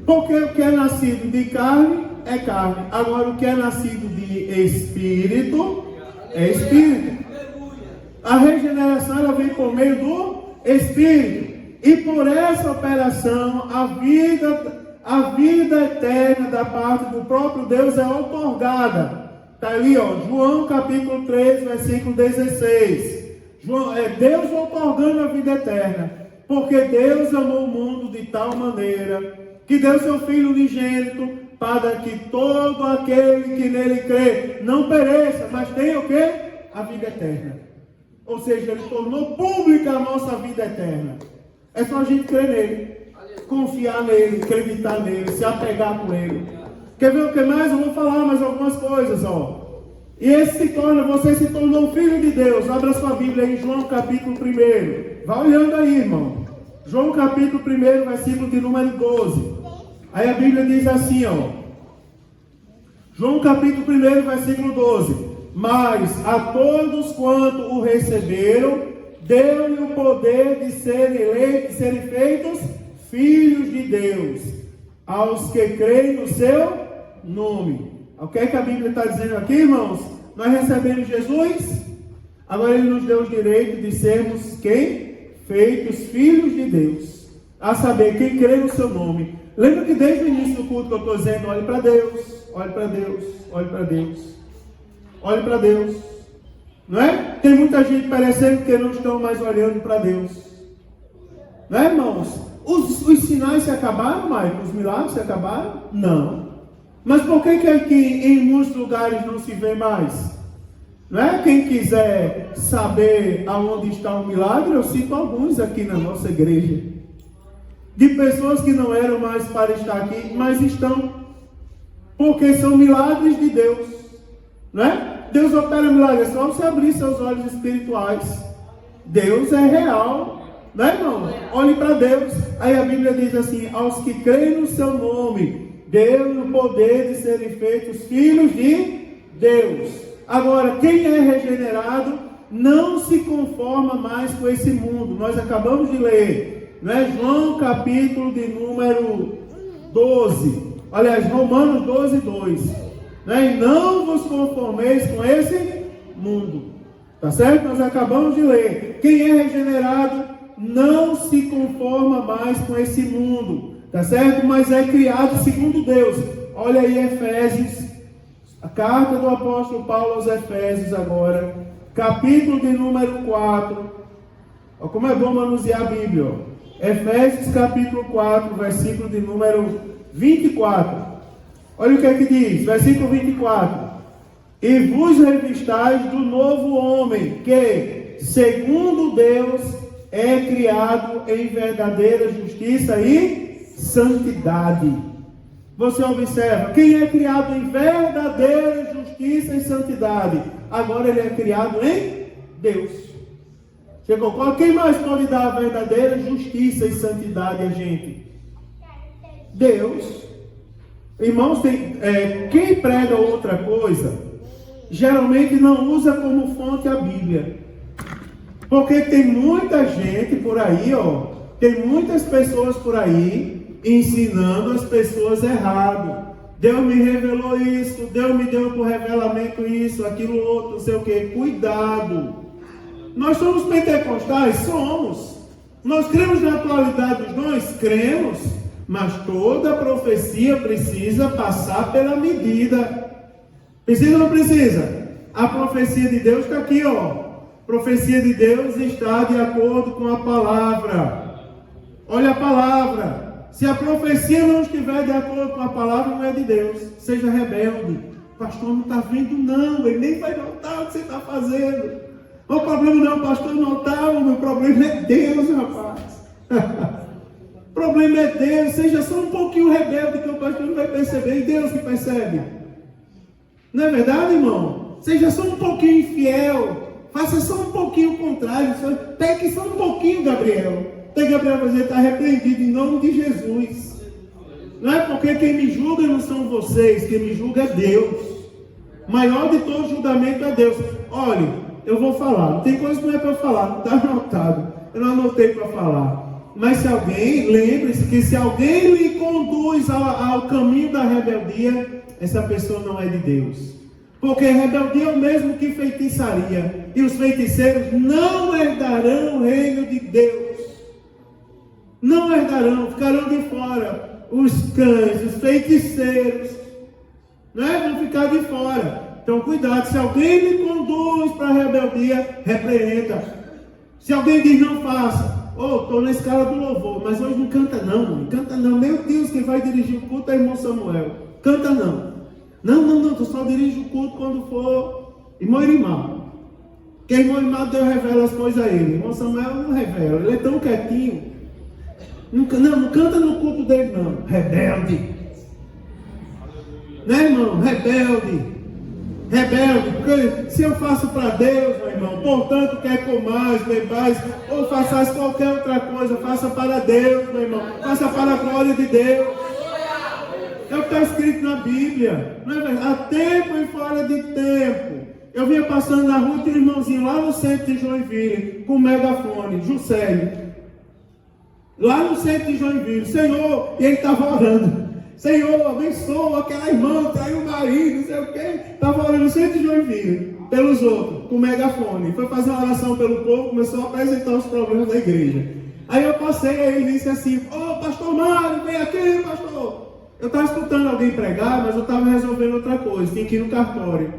Porque o que é nascido de carne é carne. Agora o que é nascido de espírito é espírito. A regeneração ela vem por meio do espírito. E por essa operação a vida eterna da parte do próprio Deus é outorgada. Está ali, João capítulo 3, versículo 16. Deus outorgando a vida eterna. Porque Deus amou o mundo de tal maneira que deu seu Filho unigênito, para que todo aquele que nele crê não pereça, mas tenha o quê? A vida eterna. Ou seja, ele tornou pública a nossa vida eterna. É só a gente crer nele, confiar nele, acreditar nele, se apegar com ele. Quer ver o que mais? Eu vou falar mais algumas coisas, E você se tornou filho de Deus. Abra sua Bíblia aí em João capítulo 1. Vai olhando aí, irmão. João capítulo 1, versículo de número 12. Aí a Bíblia diz assim, João capítulo 1, versículo 12. Mas a todos quanto o receberam, deu-lhe o poder de serem eleitos, de serem feitos filhos de Deus, aos que creem no seu nome. O que é que a Bíblia está dizendo aqui, irmãos? Nós recebemos Jesus, agora Ele nos deu o direito de sermos quem? Feitos filhos de Deus. A saber, quem crê no seu nome. Lembra que desde o início do culto que eu estou dizendo, olhe para Deus, olhe para Deus, olhe para Deus, olhe para Deus. Não é? Tem muita gente parecendo que não estão mais olhando para Deus. Não é, irmãos? Os sinais se acabaram, Maicon? Os milagres se acabaram? Não. Mas por que aqui em muitos lugares não se vê mais? Não é? Quem quiser saber aonde está o milagre, eu cito alguns aqui na nossa igreja. De pessoas que não eram mais para estar aqui, mas estão. Porque são milagres de Deus. Não é? Deus opera milagres, é só você abrir seus olhos espirituais. Deus é real. Não é, irmão? Olhe para Deus. Aí a Bíblia diz assim: aos que creem no seu nome, deu-lhe o poder de serem feitos filhos de Deus. Agora, quem é regenerado não se conforma mais com esse mundo. Nós acabamos de ler, né? João capítulo de número 12. Aliás, Romanos 12, 2. Né? E não vos conformeis com esse mundo. Tá certo? Nós acabamos de ler. Quem é regenerado não se conforma mais com esse mundo. Tá certo? Mas é criado segundo Deus. Olha aí Efésios. A carta do apóstolo Paulo aos Efésios agora, capítulo de número 4. Olha como é bom manusear a Bíblia. Efésios capítulo 4, versículo de número 24. Olha o que é que diz, versículo 24. E vos revistais do novo homem, que, segundo Deus, é criado em verdadeira justiça e santidade. Você observa, quem é criado em verdadeira justiça e santidade, agora ele é criado em Deus. Você concorda? Quem mais pode dar a verdadeira justiça e santidade a gente? Deus. Irmãos, quem prega outra coisa, geralmente não usa como fonte a Bíblia. Porque tem muita gente por aí, tem muitas pessoas por aí, ensinando as pessoas errado. Deus me revelou isso, Deus me deu por revelamento isso, aquilo outro, não sei o que. Cuidado. Nós somos pentecostais? Somos. Nós cremos na atualidade dos dons? Cremos. Mas toda profecia precisa passar pela medida. Precisa ou não precisa? A profecia de Deus está aqui, Profecia de Deus está de acordo com a palavra. Olha a palavra. Se a profecia não estiver de acordo com a palavra, não é de Deus. Seja rebelde. O pastor não está vendo, não. Ele nem vai notar o que você está fazendo. O problema não é o pastor notar, o meu problema é Deus, rapaz. O problema é Deus. Seja só um pouquinho rebelde, que o pastor não vai perceber. E Deus que percebe. Não é verdade, irmão? Seja só um pouquinho infiel. Faça só um pouquinho o contrário. Peque só um pouquinho, Gabriel. Então Gabriel vai dizer, está repreendido em nome de Jesus. Não é porque quem me julga não são vocês, quem me julga é Deus. Maior de todo julgamento é Deus. Olha, eu vou falar. Tem coisa que não é para falar, não está anotado. Eu não anotei para falar. Mas se alguém, lembre-se que se alguém lhe conduz ao caminho da rebeldia, essa pessoa não é de Deus. Porque rebeldia é o mesmo que feitiçaria. E os feiticeiros não herdarão o reino de Deus. Não herdarão, ficarão de fora. Os cães, os feiticeiros, né? Vão ficar de fora. Então cuidado, se alguém lhe conduz para a rebeldia, repreenda. Se alguém diz não faça, estou na escala do louvor, mas hoje não canta não, canta não. Meu Deus, quem vai dirigir o culto é o irmão Samuel. Canta não. Não, tu só dirige o culto quando for irmão Irimar. Porque irmão Irimar Deus revela as coisas a ele. Irmão Samuel não revela, ele é tão quietinho. Não canta no culto dele não. Rebelde. Né, irmão? Rebelde, porque se eu faço para Deus, meu irmão, portanto quer comais, bebais, ou façais qualquer outra coisa, faça para Deus, meu irmão, faça para a glória de Deus. É o que está escrito na Bíblia, não é verdade? Há tempo e fora de tempo. Eu vinha passando na rua, tinha um irmãozinho lá no centro de Joinville, com megafone, Juscelio. Lá no centro de Joinville, Senhor, e ele estava orando. Senhor, abençoa aquela irmã, traiu o marido, não sei o quê. Estava orando no centro de Joinville, pelos outros, com megafone. Foi fazer uma oração pelo povo, começou a apresentar os problemas da igreja. Aí eu passei, aí ele disse assim, pastor Mário, vem aqui, pastor. Eu estava escutando alguém pregar, mas eu estava resolvendo outra coisa, tinha que ir no cartório.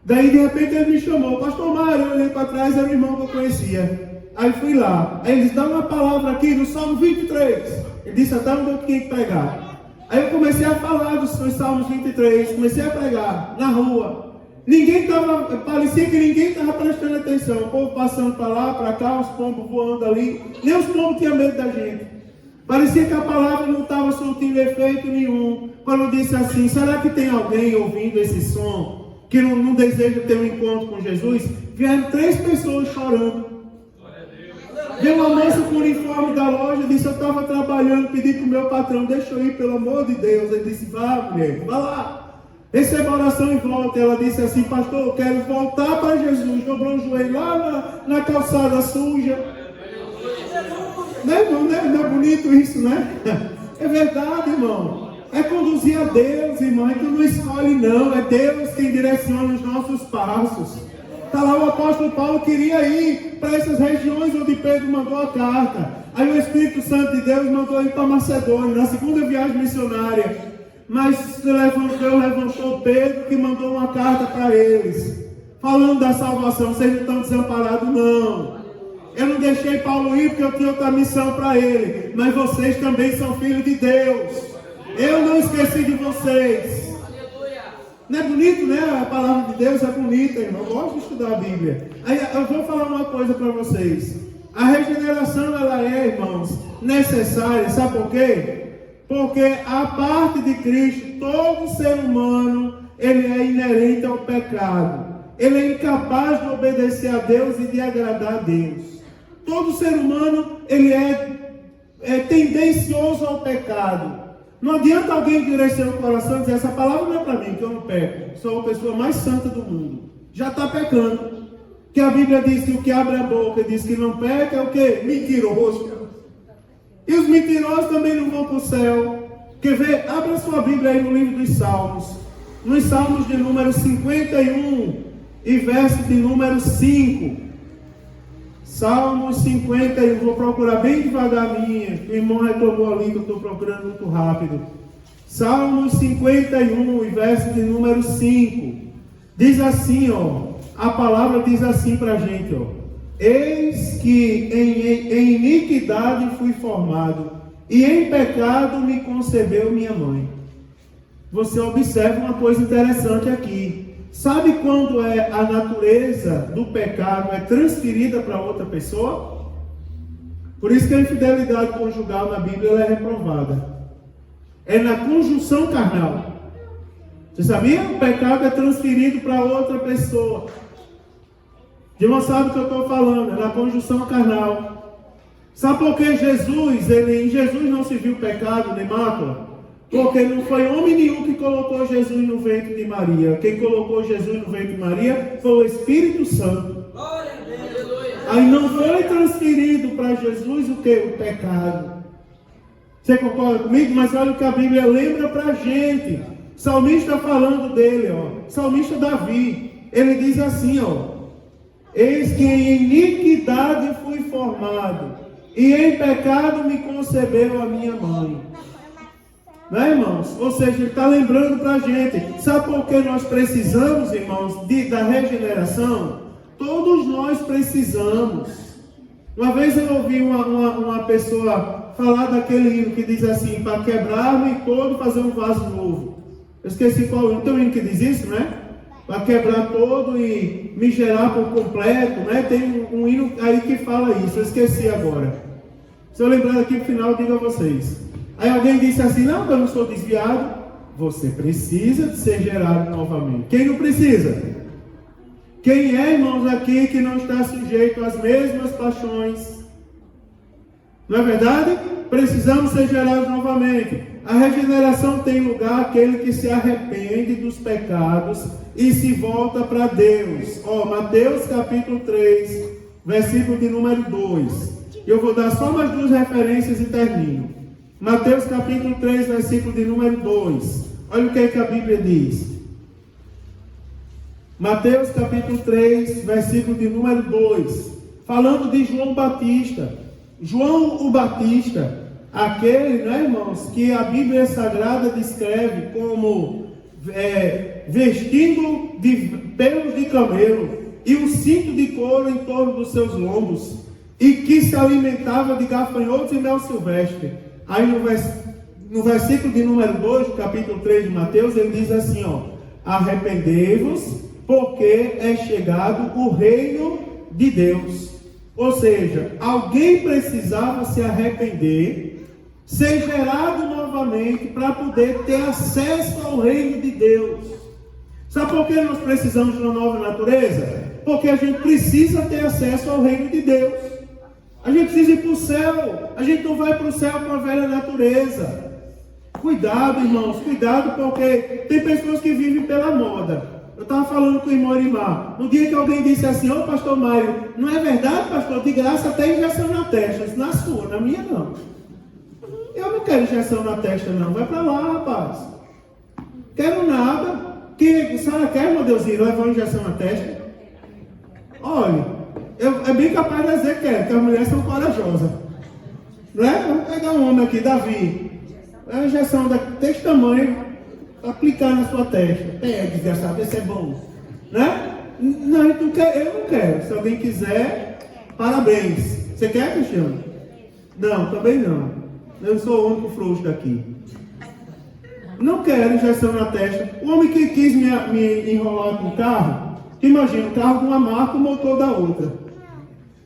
Daí de repente ele me chamou, pastor Mário, eu olhei para trás, era o irmão que eu conhecia. Aí fui lá, aí ele disse, dá uma palavra aqui no Salmo 23. Ele disse, até onde eu tinha que pregar. Aí eu comecei a falar dos Salmos 23, comecei a pregar na rua. Parecia que ninguém estava prestando atenção. O povo passando para lá, para cá, os pombos voando ali. Nem os pombos tinham medo da gente. Parecia que a palavra não estava surtindo efeito nenhum. Quando eu disse assim, será que tem alguém ouvindo esse som que não deseja ter um encontro com Jesus? Vieram 3 pessoas chorando. Veio uma moça com o uniforme da loja, disse, eu estava trabalhando, pedi para o meu patrão, deixa eu ir, pelo amor de Deus. Ele disse, vá mulher, vá lá, receba a oração e volta. Ela disse assim, pastor, eu quero voltar para Jesus. Dobrou o joelho lá na calçada suja. Não é, irmão? Não é bonito isso, né? É verdade, irmão. É conduzir a Deus, irmão. A gente não escolhe não, é Deus quem direciona os nossos passos. Está lá, o apóstolo Paulo queria ir para essas regiões onde Pedro mandou a carta. Aí o Espírito Santo de Deus mandou ir para Macedônia, na segunda viagem missionária. Mas Deus levantou Pedro, que mandou uma carta para eles, falando da salvação. Vocês não estão desamparados, não. Eu não deixei Paulo ir porque eu tinha outra missão para ele. Mas vocês também são filhos de Deus. Eu não esqueci de vocês. Não é bonito, né? A palavra de Deus é bonita, irmão. Eu gosto de estudar a Bíblia. Aí eu vou falar uma coisa para vocês. A regeneração, ela é, irmãos, necessária. Sabe por quê? Porque a parte de Cristo, todo ser humano, ele é inerente ao pecado. Ele é incapaz de obedecer a Deus e de agradar a Deus. Todo ser humano, ele é tendencioso ao pecado. Não adianta alguém direcionar o coração e dizer, essa palavra não é para mim, que eu não peco. Sou a pessoa mais santa do mundo. Já está pecando. Que a Bíblia diz que o que abre a boca e diz que não peca é o quê? Mentiroso. E os mentirosos também não vão para o céu. Quer ver? Abra sua Bíblia aí no livro dos Salmos. Nos Salmos de número 51 e verso de número 5. Salmos 51, vou procurar bem devagarinho, o irmão retomou ali que eu estou procurando muito rápido. Salmos 51 e verso de número 5, diz assim, a palavra diz assim para a gente, eis que em iniquidade fui formado, e em pecado me concebeu minha mãe. Você observa uma coisa interessante aqui. Sabe quando a natureza do pecado é transferida para outra pessoa? Por isso que a infidelidade conjugal na Bíblia ela é reprovada. É na conjunção carnal. Você sabia? O pecado é transferido para outra pessoa. Irmão, sabe o que eu estou falando? É na conjunção carnal. Sabe por que em Jesus não se viu pecado nem mácula? Porque não foi homem nenhum que colocou Jesus no ventre de Maria. Quem colocou Jesus no ventre de Maria foi o Espírito Santo. Aí não foi transferido para Jesus o que? O pecado. Você concorda comigo? Mas olha o que a Bíblia lembra para a gente. O salmista falando dele, ó. Salmista Davi. Ele diz assim, ó. Eis que em iniquidade fui formado, e em pecado me concebeu a minha mãe. Né, irmãos? Ou seja, ele está lembrando para a gente. Sabe por que nós precisamos, irmãos, da regeneração? Todos nós precisamos. Uma vez eu ouvi uma pessoa falar daquele hino que diz assim: para quebrar-me todo, fazer um vaso novo. Eu esqueci qual hino. Tem um hino que diz isso, né? Para quebrar todo e me gerar por completo, né? Tem um hino aí que fala isso, eu esqueci agora. Se eu lembrar aqui no final, eu digo a vocês. Aí alguém disse assim: não, eu não sou desviado. Você precisa de ser gerado novamente. Quem não precisa? Quem é, irmãos, aqui que não está sujeito às mesmas paixões? Não é verdade? Precisamos ser gerados novamente. A regeneração tem lugar aquele que se arrepende dos pecados e se volta para Deus. Ó, Mateus capítulo 3, versículo de número 2. Eu vou dar só mais duas referências e termino. Mateus capítulo 3, versículo de número 2. Olha o que é que a Bíblia diz. Mateus capítulo 3, versículo de número 2. Falando de João Batista. João o Batista, aquele, né, irmãos, que a Bíblia Sagrada descreve como vestindo de pelos de camelo e um cinto de couro em torno dos seus lombos, e que se alimentava de gafanhotos e mel silvestre. Aí no versículo de número 2, do capítulo 3 de Mateus, ele diz assim, ó: arrependei-vos, porque é chegado o reino de Deus. Ou seja, alguém precisava se arrepender, ser gerado novamente para poder ter acesso ao reino de Deus. Sabe por que nós precisamos de uma nova natureza? Porque a gente precisa ter acesso ao reino de Deus. A gente precisa ir para o céu. A gente não vai para o céu com a velha natureza. Cuidado, irmãos, cuidado, porque tem pessoas que vivem pela moda. Eu estava falando com o irmão Arimar. No dia que alguém disse assim: ô pastor Mário, não é verdade, pastor? De graça até injeção na testa. Eu disse: na sua, na minha não. Eu não quero injeção na testa, não. Vai para lá, rapaz. Quero nada. Que a senhora quer, meu Deusinho, levar uma injeção na testa? Olha, é bem capaz de dizer que é, que as mulheres são corajosas. Não é? Vamos pegar um homem aqui, Davi. É uma injeção desse tamanho. Aplicar na sua testa. Desgraçado, esse é bom. Né? Não, eu não quero. Se alguém quiser, parabéns. Você quer, Cristiano? Não, também não. Eu sou o único frouxo daqui. Não quero injeção na testa. O homem que quis me enrolar com o carro, imagina, o carro de uma marca, o motor da outra.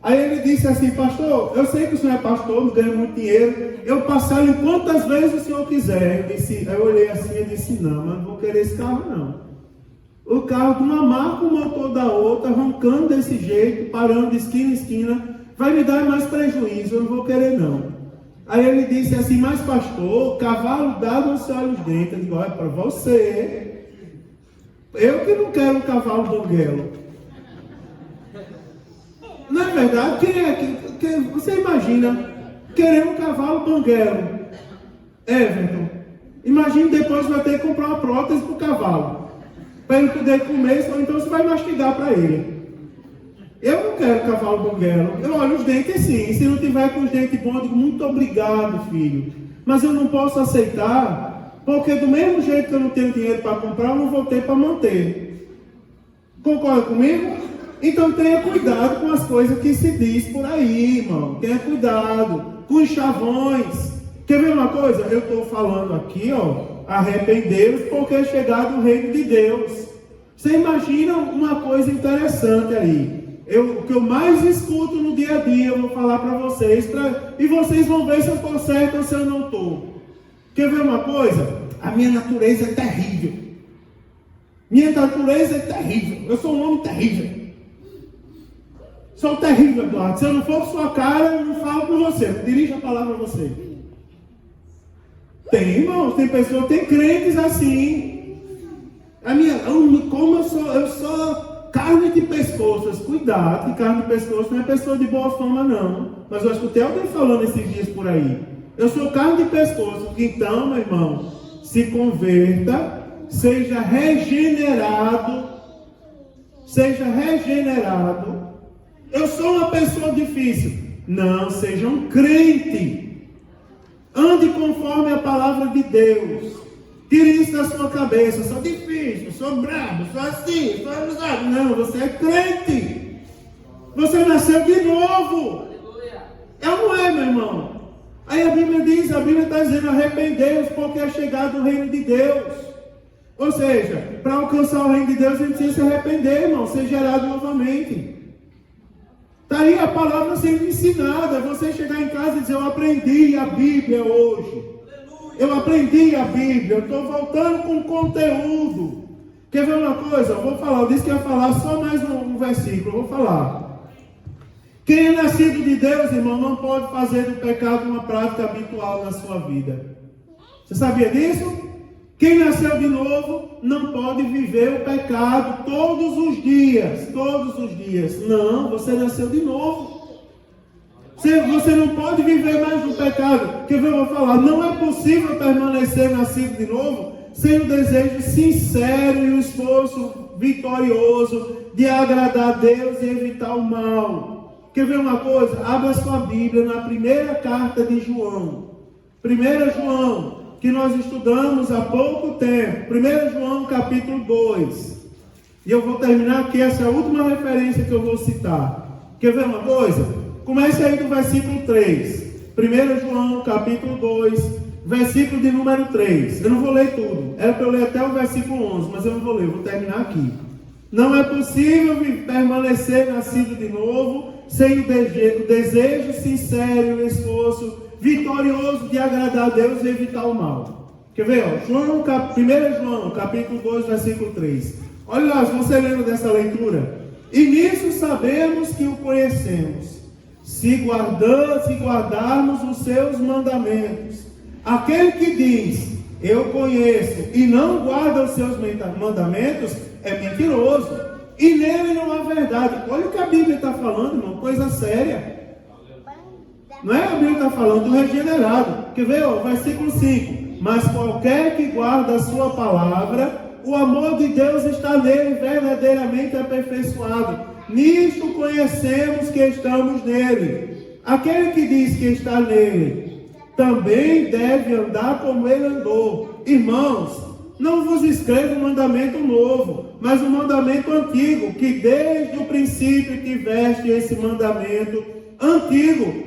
Aí ele disse assim: pastor, eu sei que o senhor é pastor, não ganha muito dinheiro, eu passar quantas vezes o senhor quiser. Eu olhei assim e disse: não, mas não vou querer esse carro não. O carro de uma marca, o motor da outra, roncando desse jeito, parando de esquina em esquina, vai me dar mais prejuízo, eu não vou querer não. Aí ele disse assim: mas pastor, cavalo dado não se olha os dentes. Eu digo: olha, para você, eu que não quero um cavalo banguelo. Não é verdade? Quem é que você imagina querer um cavalo banguelo? Everton, imagina depois vai ter que comprar uma prótese para o cavalo, para ele poder comer, ou então você vai mastigar para ele. Eu não quero cavalo banguelo. Eu olho os dentes sim, se não tiver com os dentes bons, eu digo: muito obrigado, filho, mas eu não posso aceitar, porque do mesmo jeito que eu não tenho dinheiro para comprar, eu não vou ter para manter. Concorda comigo? Então tenha cuidado com as coisas que se diz por aí, irmão. Tenha cuidado com os chavões. Quer ver uma coisa? Eu estou falando aqui, ó, arrependei-vos porque é chegado o reino de Deus. Você imagina uma coisa interessante aí. O que eu mais escuto no dia a dia, eu vou falar para vocês, e vocês vão ver se eu estou certo ou se eu não estou. Quer ver uma coisa? A minha natureza é terrível. Minha natureza é terrível. Eu sou um homem terrível. Sou terrível, Eduardo. Se eu não for com sua cara, eu não falo com você. Eu dirijo a palavra a você. Tem, irmãos, tem pessoas, tem crentes assim. Como eu sou carne de pescoço. Cuidado, que carne de pescoço não é pessoa de boa fama, não. Mas eu escutei alguém falando esses dias por aí. Eu sou carne de pescoço. Então, meu irmão, se converta, seja regenerado. Seja regenerado. Eu sou uma pessoa difícil. Não, seja um crente. Ande conforme a palavra de Deus. Tire isso da sua cabeça. Eu sou difícil, sou brabo, sou assim, sou abusado. Não, você é crente. Você nasceu de novo. É ou não é, meu irmão? Aí a Bíblia está dizendo, arrependei-vos, porque é chegado o reino de Deus. Ou seja, para alcançar o reino de Deus, a gente precisa se arrepender, irmão, ser gerado novamente. Está aí a palavra sendo ensinada. Você chegar em casa e dizer, eu aprendi a Bíblia hoje. Eu aprendi a Bíblia, eu estou voltando com conteúdo. Quer ver uma coisa? Eu vou falar, eu disse que ia falar só mais um versículo, eu vou falar. Quem é nascido de Deus, irmão, não pode fazer do pecado uma prática habitual na sua vida. Você sabia disso? Quem nasceu de novo não pode viver o pecado todos os dias. Todos os dias. Não, você nasceu de novo. Você não pode viver mais no pecado. Quer ver, eu vou falar, não é possível permanecer nascido de novo sem o desejo sincero e o esforço vitorioso de agradar a Deus e evitar o mal. Quer ver uma coisa? Abra sua Bíblia na primeira carta de João. 1 João, que nós estudamos há pouco tempo. 1 João capítulo 2. E eu vou terminar aqui, essa é a última referência que eu vou citar. Quer ver uma coisa? Comece aí do versículo 3. 1 João capítulo 2, versículo de número 3. Eu não vou ler tudo. Era para eu ler até o versículo 11, mas eu não vou ler, eu vou terminar aqui. Não é possível permanecer nascido de novo sem o desejo sincero e o esforço vitorioso de agradar a Deus e evitar o mal. Quer ver? 1 João, capítulo 2, versículo 3. Olha lá, se você lembra dessa leitura. E nisso sabemos que o conhecemos, se guardarmos os seus mandamentos. Aquele que diz, eu conheço, e não guarda os seus mandamentos, é mentiroso. E nele não há verdade. Olha o que a Bíblia está falando, irmão, coisa séria. Não é a Bíblia está falando do regenerado. Quer ver, ó, versículo 5. Mas qualquer que guarda a sua palavra, o amor de Deus está nele verdadeiramente aperfeiçoado. Nisto conhecemos que estamos nele. Aquele que diz que está nele, também deve andar como ele andou. Irmãos, não vos escrevo um mandamento novo, mas um mandamento antigo, que desde o princípio tiveste esse mandamento antigo.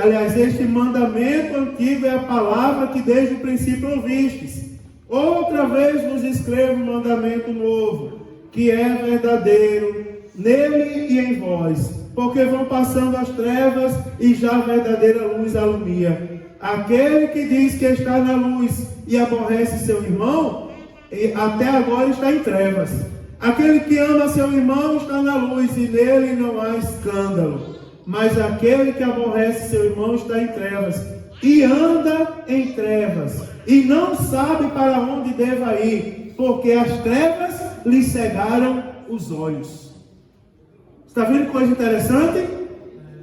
Aliás, este mandamento antigo é a palavra que desde o princípio ouvistes. Outra vez vos escrevo um mandamento novo, que é verdadeiro, nele e em vós, porque vão passando as trevas e já a verdadeira luz alumia. Aquele que diz que está na luz e aborrece seu irmão, até agora está em trevas. Aquele que ama seu irmão está na luz e nele não há escândalo. Mas aquele que aborrece seu irmão está em trevas e anda em trevas e não sabe para onde deva ir, porque as trevas lhe cegaram os olhos. Está vendo coisa interessante?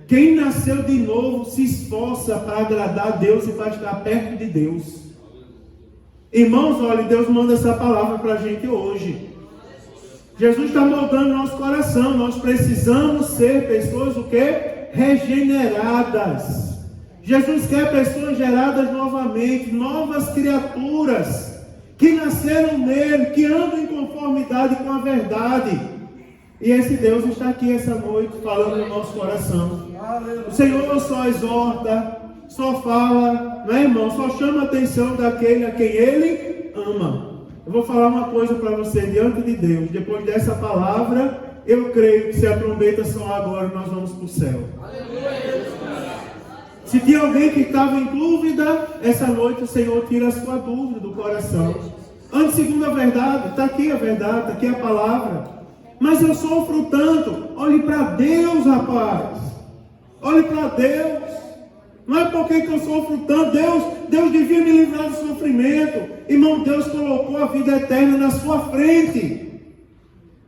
Quem nasceu de novo se esforça para agradar a Deus e para estar perto de Deus. Irmãos, olha, Deus manda essa palavra para a gente hoje. Jesus está moldando nosso coração. Nós precisamos ser pessoas o quê? Regeneradas. Jesus quer pessoas geradas novamente, novas criaturas, que nasceram nele, que andam em conformidade com a verdade. E esse Deus está aqui essa noite falando no nosso coração. O Senhor só exorta, só fala, não é, irmão? Só chama a atenção daquele a quem Ele ama. Eu vou falar uma coisa para você diante de Deus. Depois dessa palavra, eu creio que se a trombeta soar agora, nós vamos para o céu. Se tinha alguém que estava em dúvida, essa noite o Senhor tira a sua dúvida do coração. Antes, segundo a verdade, está aqui a verdade, está aqui a palavra. Mas eu sofro tanto. Olhe para Deus, rapaz. Olhe para Deus. Não é porque que eu sofro tanto. Deus devia me livrar do sofrimento. Irmão, Deus colocou a vida eterna na sua frente.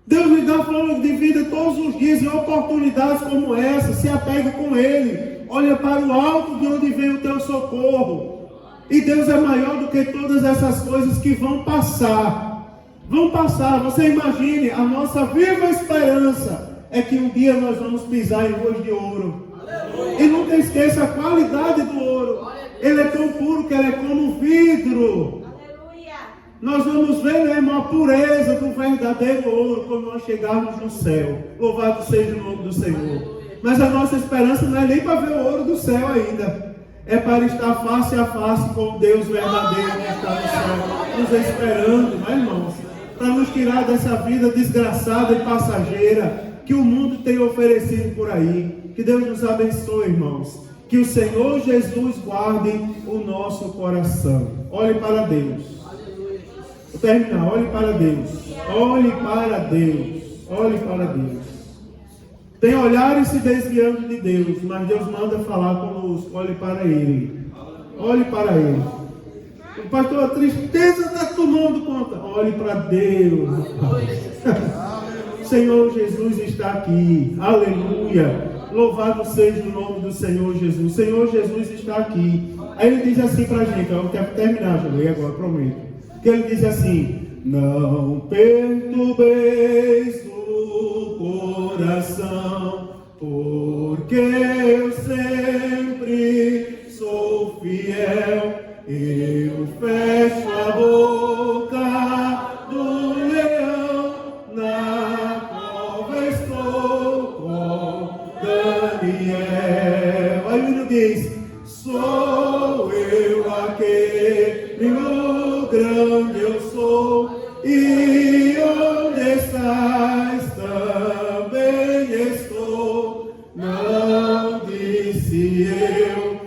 Deus lhe dá fôlego de vida todos os dias, e oportunidades como essa. Se apegue com Ele. Olha para o alto de onde vem o teu socorro. E Deus é maior do que todas essas coisas que vão passar. Vão passar. Você imagine, a nossa viva esperança é que um dia nós vamos pisar em ruas de ouro. E nunca esqueça a qualidade do ouro. Ele é tão puro que ele é como vidro. Nós vamos ver, né, irmão, a pureza do verdadeiro ouro quando nós chegarmos no céu. Louvado seja o nome do Senhor. Mas a nossa esperança não é nem para ver o ouro do céu ainda. É para estar face a face com Deus verdadeiro que está no céu, nos esperando, não é, irmãos? Para nos tirar dessa vida desgraçada e passageira que o mundo tem oferecido por aí. Que Deus nos abençoe, irmãos. Que o Senhor Jesus guarde o nosso coração. Olhe para Deus. Vou terminar. Olhe para Deus. Olhe para Deus. Olhe para Deus. Tem olhar e se desviando de Deus, mas Deus manda falar conosco. Olhe para Ele. Olhe para Ele. O pastor, a tristeza está tomando conta. Olhe para Deus. Senhor Jesus está aqui. Aleluia. Louvado seja o nome do Senhor Jesus. O Senhor Jesus está aqui. Aí ele diz assim para a gente. Eu quero terminar, já leio agora, prometo. Que ele diz assim: não perturbeis o coração, porque eu sempre sou fiel. Eu fecho a boca do leão, na cova estou com Daniel. Aí ele diz: sou eu aquele, o grande eu sou, e onde estás também estou. Não disse eu